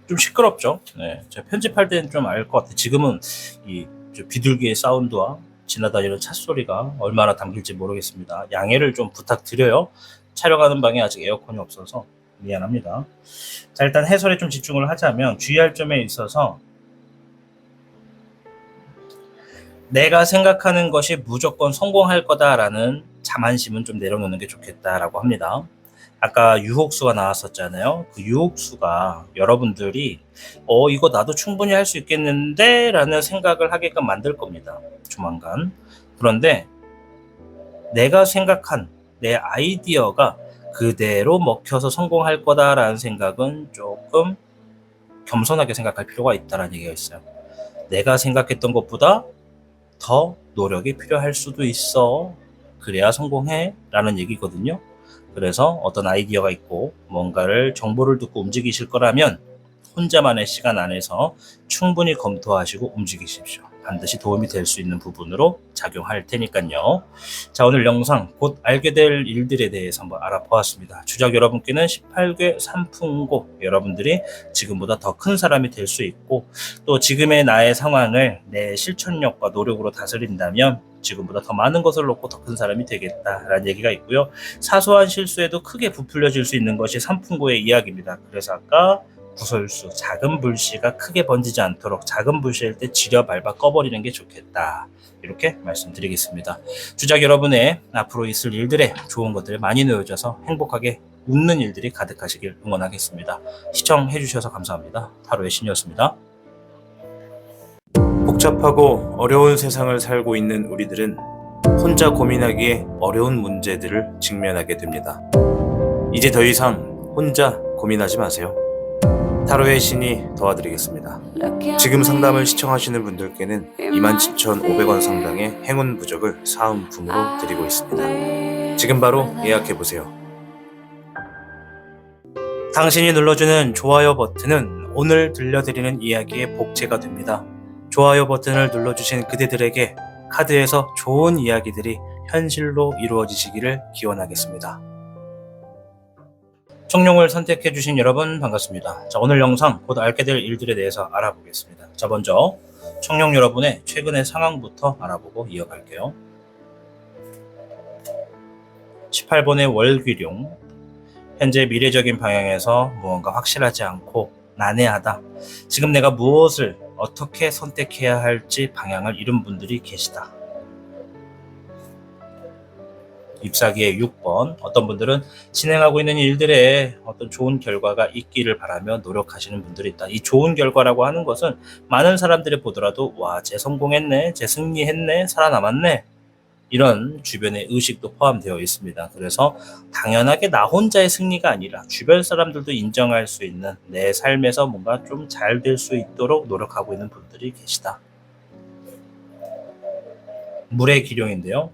좀 시끄럽죠? 네, 제가 편집할 때는 좀 알 것 같아요. 지금은 이 비둘기의 사운드와 지나다니는 차 소리가 얼마나 담길지 모르겠습니다. 양해를 좀 부탁드려요. 촬영하는 방에 아직 에어컨이 없어서 미안합니다. 자, 일단 해설에 좀 집중을 하자면 주의할 점에 있어서 내가 생각하는 것이 무조건 성공할 거다라는 자만심은 좀 내려놓는 게 좋겠다라고 합니다. 아까 유혹수가 나왔었잖아요. 그 유혹수가 여러분들이 이거 나도 충분히 할 수 있겠는데 라는 생각을 하게끔 만들 겁니다. 조만간. 그런데 내가 생각한 내 아이디어가 그대로 먹혀서 성공할 거다라는 생각은 조금 겸손하게 생각할 필요가 있다는 얘기가 있어요. 내가 생각했던 것보다 더 노력이 필요할 수도 있어. 그래야 성공해 라는 얘기거든요. 그래서 어떤 아이디어가 있고 뭔가를 정보를 듣고 움직이실 거라면 혼자만의 시간 안에서 충분히 검토하시고 움직이십시오. 반드시 도움이 될 수 있는 부분으로 작용할 테니까요. 자, 오늘 영상 곧 알게 될 일들에 대해서 한번 알아보았습니다. 주작 여러분께는 18개 산풍고, 여러분들이 지금보다 더 큰 사람이 될 수 있고, 또 지금의 나의 상황을 내 실천력과 노력으로 다스린다면 지금보다 더 많은 것을 놓고 더 큰 사람이 되겠다라는 얘기가 있고요. 사소한 실수에도 크게 부풀려질 수 있는 것이 산풍고의 이야기입니다. 그래서 아까 구설수, 작은 불씨가 크게 번지지 않도록 작은 불씨일 때 지려 밟아 꺼버리는 게 좋겠다. 이렇게 말씀드리겠습니다. 주작 여러분의 앞으로 있을 일들에 좋은 것들 많이 놓여져서 행복하게 웃는 일들이 가득하시길 응원하겠습니다. 시청해 주셔서 감사합니다. 타로의 신이었습니다. 복잡하고 어려운 세상을 살고 있는 우리들은 혼자 고민하기에 어려운 문제들을 직면하게 됩니다. 이제 더 이상 혼자 고민하지 마세요. 타로의 신이 도와드리겠습니다. 지금 상담을 시청하시는 분들께는 27,500원 상당의 행운 부적을 사은품으로 드리고 있습니다. 지금 바로 예약해보세요. 당신이 눌러주는 좋아요 버튼은 오늘 들려드리는 이야기의 복제가 됩니다. 좋아요 버튼을 눌러주신 그대들에게 카드에서 좋은 이야기들이 현실로 이루어지시기를 기원하겠습니다. 청룡을 선택해주신 여러분 반갑습니다. 자, 오늘 영상 곧 알게 될 일들에 대해서 알아보겠습니다. 자, 먼저 청룡 여러분의 최근의 상황부터 알아보고 이어갈게요. 18번의 월귀룡, 현재 미래적인 방향에서 무언가 확실하지 않고 난해하다. 지금 내가 무엇을 어떻게 선택해야 할지 방향을 잃은 분들이 계시다. 잎사귀의 6번, 어떤 분들은 진행하고 있는 일들에 어떤 좋은 결과가 있기를 바라며 노력하시는 분들이 있다. 이 좋은 결과라고 하는 것은 많은 사람들이 보더라도 와, 쟤 성공했네, 쟤 승리했네, 살아남았네, 이런 주변의 의식도 포함되어 있습니다. 그래서 당연하게 나 혼자의 승리가 아니라 주변 사람들도 인정할 수 있는 내 삶에서 뭔가 좀 잘 될 수 있도록 노력하고 있는 분들이 계시다. 물의 기룡인데요.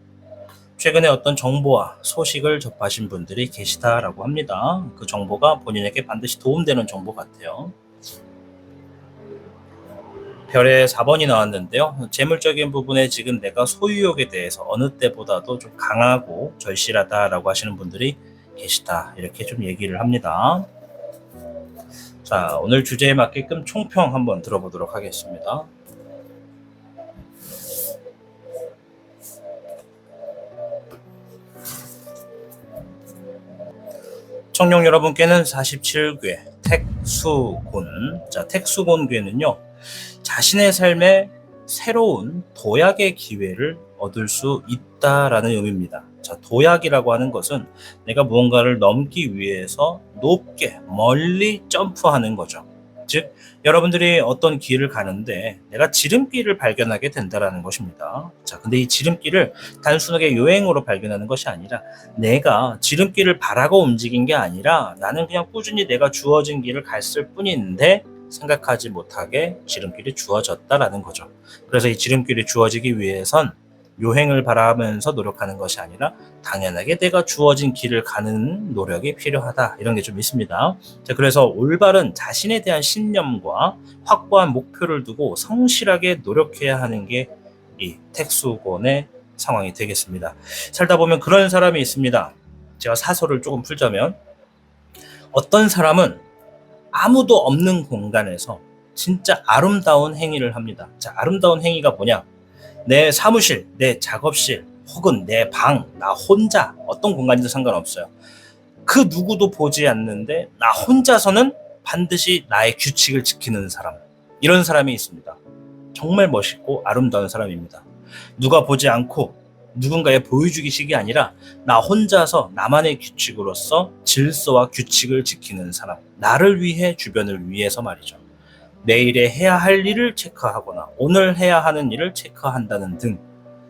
최근에 어떤 정보와 소식을 접하신 분들이 계시다라고 합니다. 그 정보가 본인에게 반드시 도움되는 정보 같아요. 별의 4번이 나왔는데요. 재물적인 부분에 지금 내가 소유욕에 대해서 어느 때보다도 좀 강하고 절실하다라고 하시는 분들이 계시다. 이렇게 좀 얘기를 합니다. 자, 오늘 주제에 맞게끔 총평 한번 들어보도록 하겠습니다. 청룡 여러분께는 47궤 택수곤. 자, 택수곤궤는요, 자신의 삶에 새로운 도약의 기회를 얻을 수 있다라는 의미입니다. 자, 도약이라고 하는 것은 내가 무언가를 넘기 위해서 높게 멀리 점프하는 거죠. 즉, 여러분들이 어떤 길을 가는데 내가 지름길을 발견하게 된다라는 것입니다. 자, 근데 이 지름길을 단순하게 요행으로 발견하는 것이 아니라 내가 지름길을 바라고 움직인 게 아니라 나는 그냥 꾸준히 내가 주어진 길을 갔을 뿐인데 생각하지 못하게 지름길이 주어졌다라는 거죠. 그래서 이 지름길이 주어지기 위해선 요행을 바라면서 노력하는 것이 아니라 당연하게 내가 주어진 길을 가는 노력이 필요하다. 이런 게 좀 있습니다. 자, 그래서 올바른 자신에 대한 신념과 확고한 목표를 두고 성실하게 노력해야 하는 게 이 택수곤의 상황이 되겠습니다. 살다 보면 그런 사람이 있습니다. 제가 사설을 조금 풀자면 어떤 사람은 아무도 없는 공간에서 진짜 아름다운 행위를 합니다. 자, 아름다운 행위가 뭐냐? 내 사무실, 내 작업실, 혹은 내 방, 나 혼자, 어떤 공간이든 상관없어요. 그 누구도 보지 않는데 나 혼자서는 반드시 나의 규칙을 지키는 사람. 이런 사람이 있습니다. 정말 멋있고 아름다운 사람입니다. 누가 보지 않고 누군가의 보여주기식이 아니라 나 혼자서 나만의 규칙으로서 질서와 규칙을 지키는 사람. 나를 위해, 주변을 위해서 말이죠. 내일에 해야 할 일을 체크하거나 오늘 해야 하는 일을 체크한다는 등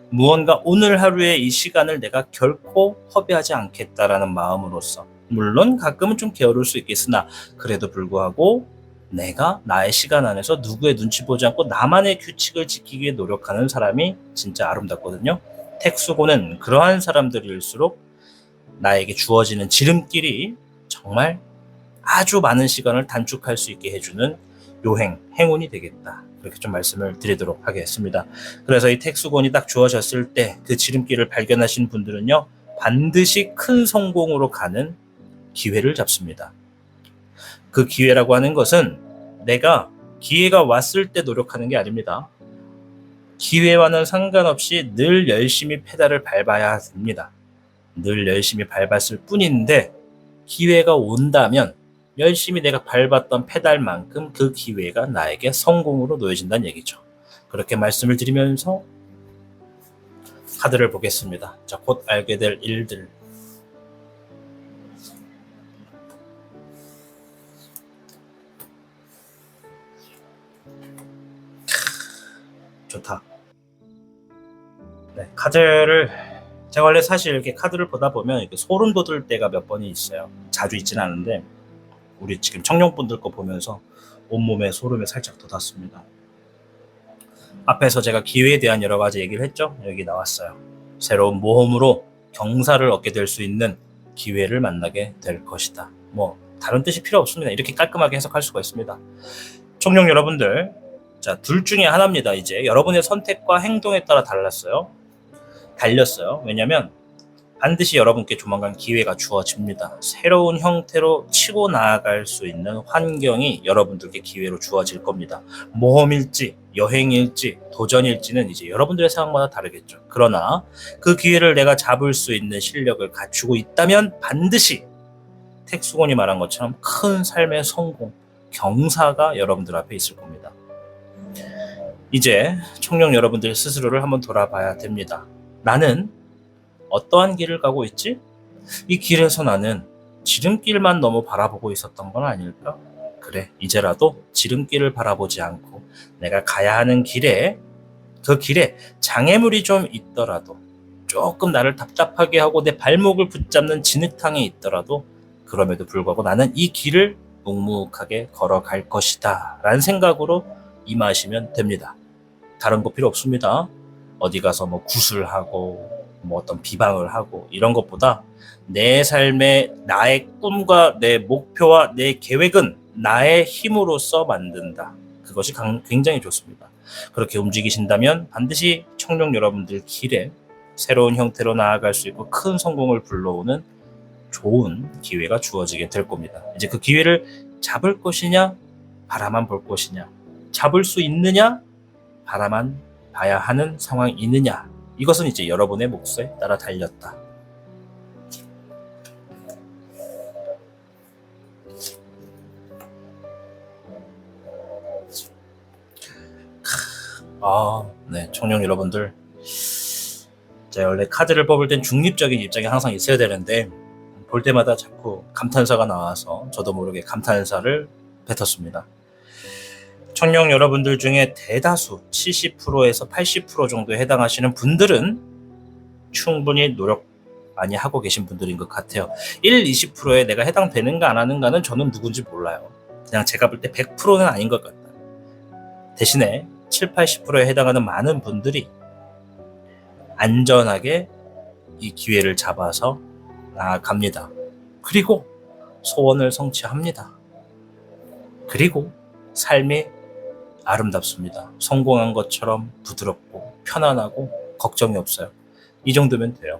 무언가 오늘 하루의 이 시간을 내가 결코 허비하지 않겠다라는 마음으로써, 물론 가끔은 좀 게으를 수 있겠으나 그래도 불구하고 내가 나의 시간 안에서 누구의 눈치 보지 않고 나만의 규칙을 지키기 위해 노력하는 사람이 진짜 아름답거든요. 택수고는 그러한 사람들일수록 나에게 주어지는 지름길이 정말 아주 많은 시간을 단축할 수 있게 해주는 요행, 행운이 되겠다. 그렇게 좀 말씀을 드리도록 하겠습니다. 그래서 이 택수곤이 딱 주어졌을 때 그 지름길을 발견하신 분들은요, 반드시 큰 성공으로 가는 기회를 잡습니다. 그 기회라고 하는 것은 내가 기회가 왔을 때 노력하는 게 아닙니다. 기회와는 상관없이 늘 열심히 페달을 밟아야 됩니다. 늘 열심히 밟았을 뿐인데 기회가 온다면 열심히 내가 밟았던 페달만큼 그 기회가 나에게 성공으로 놓여진다는 얘기죠. 그렇게 말씀을 드리면서 카드를 보겠습니다. 자, 곧 알게 될 일들. 좋다. 네, 카드를 제가 원래 사실 이렇게 카드를 보다 보면 이렇게 소름 돋을 때가 몇 번이 있어요. 자주 있지는 않은데 우리 지금 청룡분들 거 보면서 온몸에 소름이 살짝 돋았습니다. 앞에서 제가 기회에 대한 여러 가지 얘기를 했죠. 여기 나왔어요. 새로운 모험으로 경사를 얻게 될 수 있는 기회를 만나게 될 것이다. 뭐 다른 뜻이 필요 없습니다. 이렇게 깔끔하게 해석할 수가 있습니다. 청룡 여러분들, 자, 둘 중에 하나입니다. 이제 여러분의 선택과 행동에 따라 달렸어요. 왜냐면 반드시 여러분께 조만간 기회가 주어집니다. 새로운 형태로 치고 나아갈 수 있는 환경이 여러분들께 기회로 주어질 겁니다. 모험일지, 여행일지, 도전일지는 이제 여러분들의 상황마다 다르겠죠. 그러나 그 기회를 내가 잡을 수 있는 실력을 갖추고 있다면 반드시 택수곤이 말한 것처럼 큰 삶의 성공, 경사가 여러분들 앞에 있을 겁니다. 이제 청룡 여러분들 스스로를 한번 돌아봐야 됩니다. 나는 어떠한 길을 가고 있지? 이 길에서 나는 지름길만 너무 바라보고 있었던 건 아닐까? 그래, 이제라도 지름길을 바라보지 않고 내가 가야 하는 길에, 그 길에 장애물이 좀 있더라도, 조금 나를 답답하게 하고 내 발목을 붙잡는 진흙탕이 있더라도, 그럼에도 불구하고 나는 이 길을 묵묵하게 걸어갈 것이다 라는 생각으로 임하시면 됩니다. 다른 거 필요 없습니다. 어디 가서 뭐 구술하고 뭐 어떤 비방을 하고 이런 것보다 내 삶의 나의 꿈과 내 목표와 내 계획은 나의 힘으로써 만든다. 그것이 굉장히 좋습니다. 그렇게 움직이신다면 반드시 청룡 여러분들 길에 새로운 형태로 나아갈 수 있고 큰 성공을 불러오는 좋은 기회가 주어지게 될 겁니다. 이제 그 기회를 잡을 것이냐, 바라만 볼 것이냐, 잡을 수 있느냐, 바라만 봐야 하는 상황이 있느냐, 이것은 이제 여러분의 몫에 따라 달렸다. 네, 청룡 여러분들, 제가 원래 카드를 뽑을 땐 중립적인 입장이 항상 있어야 되는데 볼 때마다 자꾸 감탄사가 나와서 저도 모르게 감탄사를 뱉었습니다. 청룡 여러분들 중에 대다수 70%에서 80% 정도에 해당하시는 분들은 충분히 노력 많이 하고 계신 분들인 것 같아요. 1, 20%에 내가 해당되는가 안 하는가는 저는 누군지 몰라요. 그냥 제가 볼 때 100%는 아닌 것 같다. 대신에 7, 80%에 해당하는 많은 분들이 안전하게 이 기회를 잡아서 나아갑니다. 그리고 소원을 성취합니다. 그리고 삶이 아름답습니다. 성공한 것처럼 부드럽고 편안하고 걱정이 없어요. 이 정도면 돼요.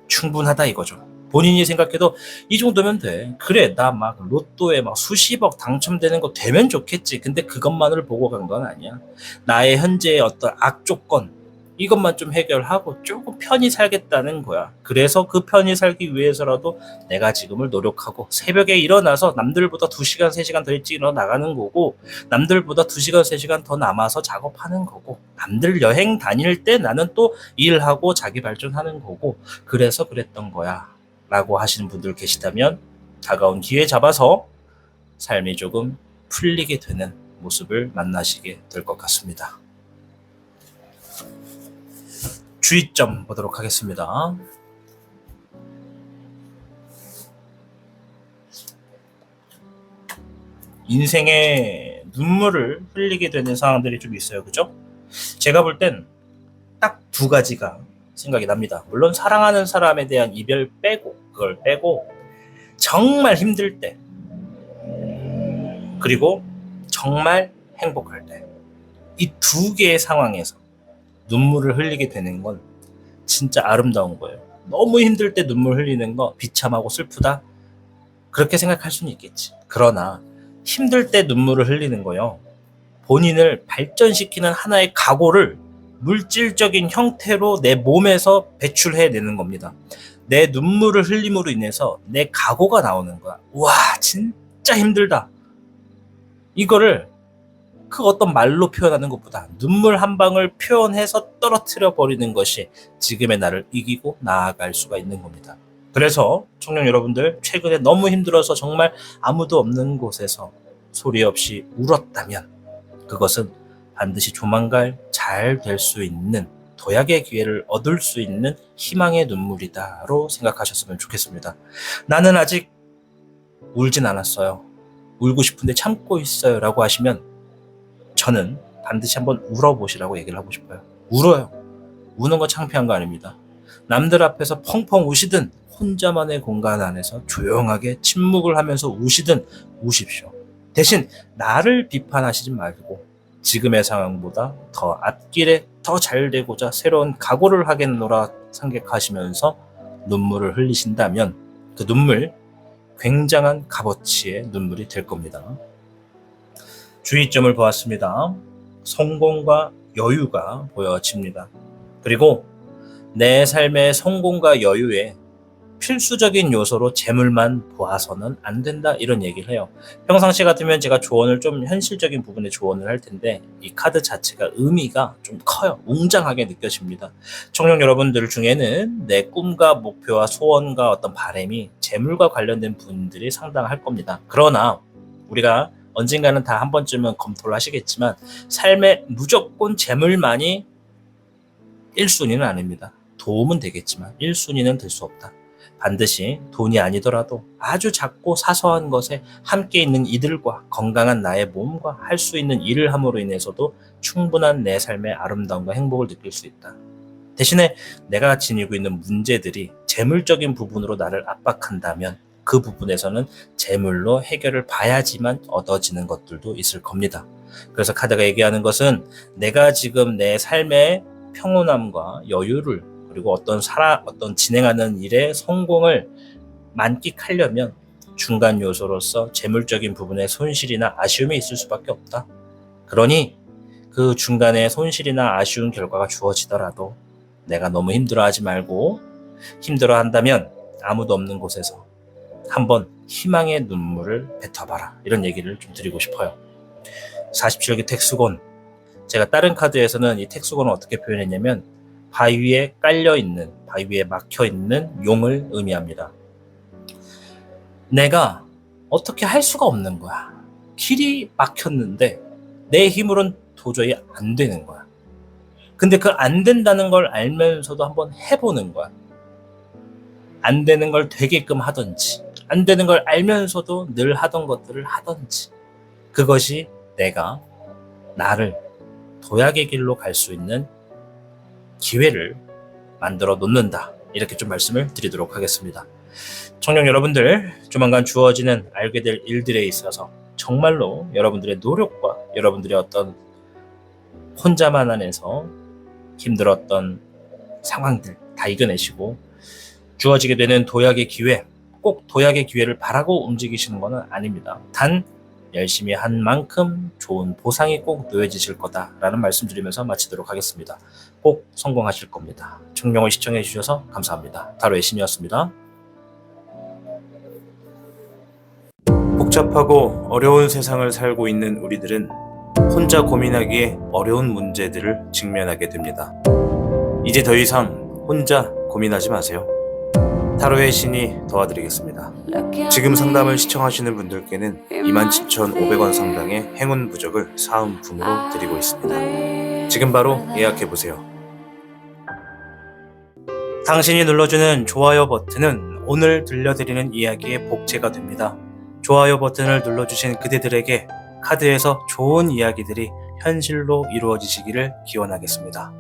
충분하다 이거죠. 본인이 생각해도 이 정도면 돼. 그래, 나 막 로또에 막 수십억 당첨되는 거 되면 좋겠지. 근데 그것만을 보고 간 건 아니야. 나의 현재의 어떤 악조건, 이것만 좀 해결하고 조금 편히 살겠다는 거야. 그래서 그 편히 살기 위해서라도 내가 지금을 노력하고 새벽에 일어나서 남들보다 2시간, 3시간 더 일찍 일어나 나가는 거고, 남들보다 2시간, 3시간 더 남아서 작업하는 거고, 남들 여행 다닐 때 나는 또 일하고 자기 발전하는 거고, 그래서 그랬던 거야 라고 하시는 분들 계시다면 다가온 기회 잡아서 삶이 조금 풀리게 되는 모습을 만나시게 될 것 같습니다. 주의점 보도록 하겠습니다. 인생에 눈물을 흘리게 되는 상황들이 좀 있어요. 그죠? 제가 볼 땐 딱 2가지가 생각이 납니다. 물론 사랑하는 사람에 대한 이별 빼고, 그걸 빼고 정말 힘들 때, 그리고 정말 행복할 때, 이 2개의 상황에서 눈물을 흘리게 되는 건 진짜 아름다운 거예요. 너무 힘들 때 눈물 흘리는 거 비참하고 슬프다, 그렇게 생각할 수는 있겠지. 그러나 힘들 때 눈물을 흘리는 거요, 본인을 발전시키는 하나의 각오를 물질적인 형태로 내 몸에서 배출해내는 겁니다. 내 눈물을 흘림으로 인해서 내 각오가 나오는 거야. 와, 진짜 힘들다. 이거를 그 어떤 말로 표현하는 것보다 눈물 한 방울 표현해서 떨어뜨려 버리는 것이 지금의 나를 이기고 나아갈 수가 있는 겁니다. 그래서 청년 여러분들, 최근에 너무 힘들어서 정말 아무도 없는 곳에서 소리 없이 울었다면 그것은 반드시 조만간 잘 될 수 있는, 도약의 기회를 얻을 수 있는 희망의 눈물이다로 생각하셨으면 좋겠습니다. 나는 아직 울진 않았어요. 울고 싶은데 참고 있어요 라고 하시면 저는 반드시 한번 울어보시라고 얘기를 하고 싶어요. 울어요. 우는 건 창피한 거 아닙니다. 남들 앞에서 펑펑 우시든 혼자만의 공간 안에서 조용하게 침묵을 하면서 우시든 우십시오. 대신 나를 비판하시지 말고 지금의 상황보다 더 앞길에 더 잘 되고자 새로운 각오를 하겠노라 생각하시면서 눈물을 흘리신다면 그 눈물, 굉장한 값어치의 눈물이 될 겁니다. 주의점을 보았습니다. 성공과 여유가 보여집니다. 그리고 내 삶의 성공과 여유에 필수적인 요소로 재물만 보아서는 안 된다 이런 얘기를 해요. 평상시 같으면 제가 조언을 좀 현실적인 부분에 조언을 할 텐데 이 카드 자체가 의미가 좀 커요. 웅장하게 느껴집니다. 청룡 여러분들 중에는 내 꿈과 목표와 소원과 어떤 바람이 재물과 관련된 분들이 상당할 겁니다. 그러나 우리가 언젠가는 다 한 번쯤은 검토를 하시겠지만 삶에 무조건 재물만이 1순위는 아닙니다. 도움은 되겠지만 1순위는 될 수 없다. 반드시 돈이 아니더라도 아주 작고 사소한 것에 함께 있는 이들과 건강한 나의 몸과 할 수 있는 일을 함으로 인해서도 충분한 내 삶의 아름다움과 행복을 느낄 수 있다. 대신에 내가 지니고 있는 문제들이 재물적인 부분으로 나를 압박한다면 그 부분에서는 재물로 해결을 봐야지만 얻어지는 것들도 있을 겁니다. 그래서 카드가 얘기하는 것은 내가 지금 내 삶의 평온함과 여유를 그리고 어떤 진행하는 일의 성공을 만끽하려면 중간 요소로서 재물적인 부분에 손실이나 아쉬움이 있을 수밖에 없다. 그러니 그 중간에 손실이나 아쉬운 결과가 주어지더라도 내가 너무 힘들어하지 말고 힘들어한다면 아무도 없는 곳에서 한번 희망의 눈물을 뱉어봐라. 이런 얘기를 좀 드리고 싶어요. 47기 택수곤. 제가 다른 카드에서는 이 택수곤을 어떻게 표현했냐면 바위 위에 깔려있는, 바위 위에 막혀있는 용을 의미합니다. 내가 어떻게 할 수가 없는 거야. 길이 막혔는데 내 힘으로는 도저히 안 되는 거야. 근데 그 안 된다는 걸 알면서도 한번 해보는 거야. 안 되는 걸 되게끔 하든지, 안 되는 걸 알면서도 늘 하던 것들을 하든지, 그것이 내가 나를 도약의 길로 갈 수 있는 기회를 만들어 놓는다. 이렇게 좀 말씀을 드리도록 하겠습니다. 청룡 여러분들, 조만간 주어지는 알게 될 일들에 있어서 정말로 여러분들의 노력과 여러분들의 어떤 혼자만 안에서 힘들었던 상황들 다 이겨내시고 주어지게 되는 도약의 기회, 꼭 도약의 기회를 바라고 움직이시는 것은 아닙니다. 단 열심히 한 만큼 좋은 보상이 꼭 놓여지실 거다라는 말씀드리면서 마치도록 하겠습니다. 꼭 성공하실 겁니다. 청룡을 시청해 주셔서 감사합니다. 타로의 신이었습니다. 복잡하고 어려운 세상을 살고 있는 우리들은 혼자 고민하기에 어려운 문제들을 직면하게 됩니다. 이제 더 이상 혼자 고민하지 마세요. 타로의 신이 도와드리겠습니다. 지금 상담을 시청하시는 분들께는 27,500원 상당의 행운 부적을 사은품으로 드리고 있습니다. 지금 바로 예약해보세요. 당신이 눌러주는 좋아요 버튼은 오늘 들려드리는 이야기의 복제가 됩니다. 좋아요 버튼을 눌러주신 그대들에게 카드에서 좋은 이야기들이 현실로 이루어지시기를 기원하겠습니다.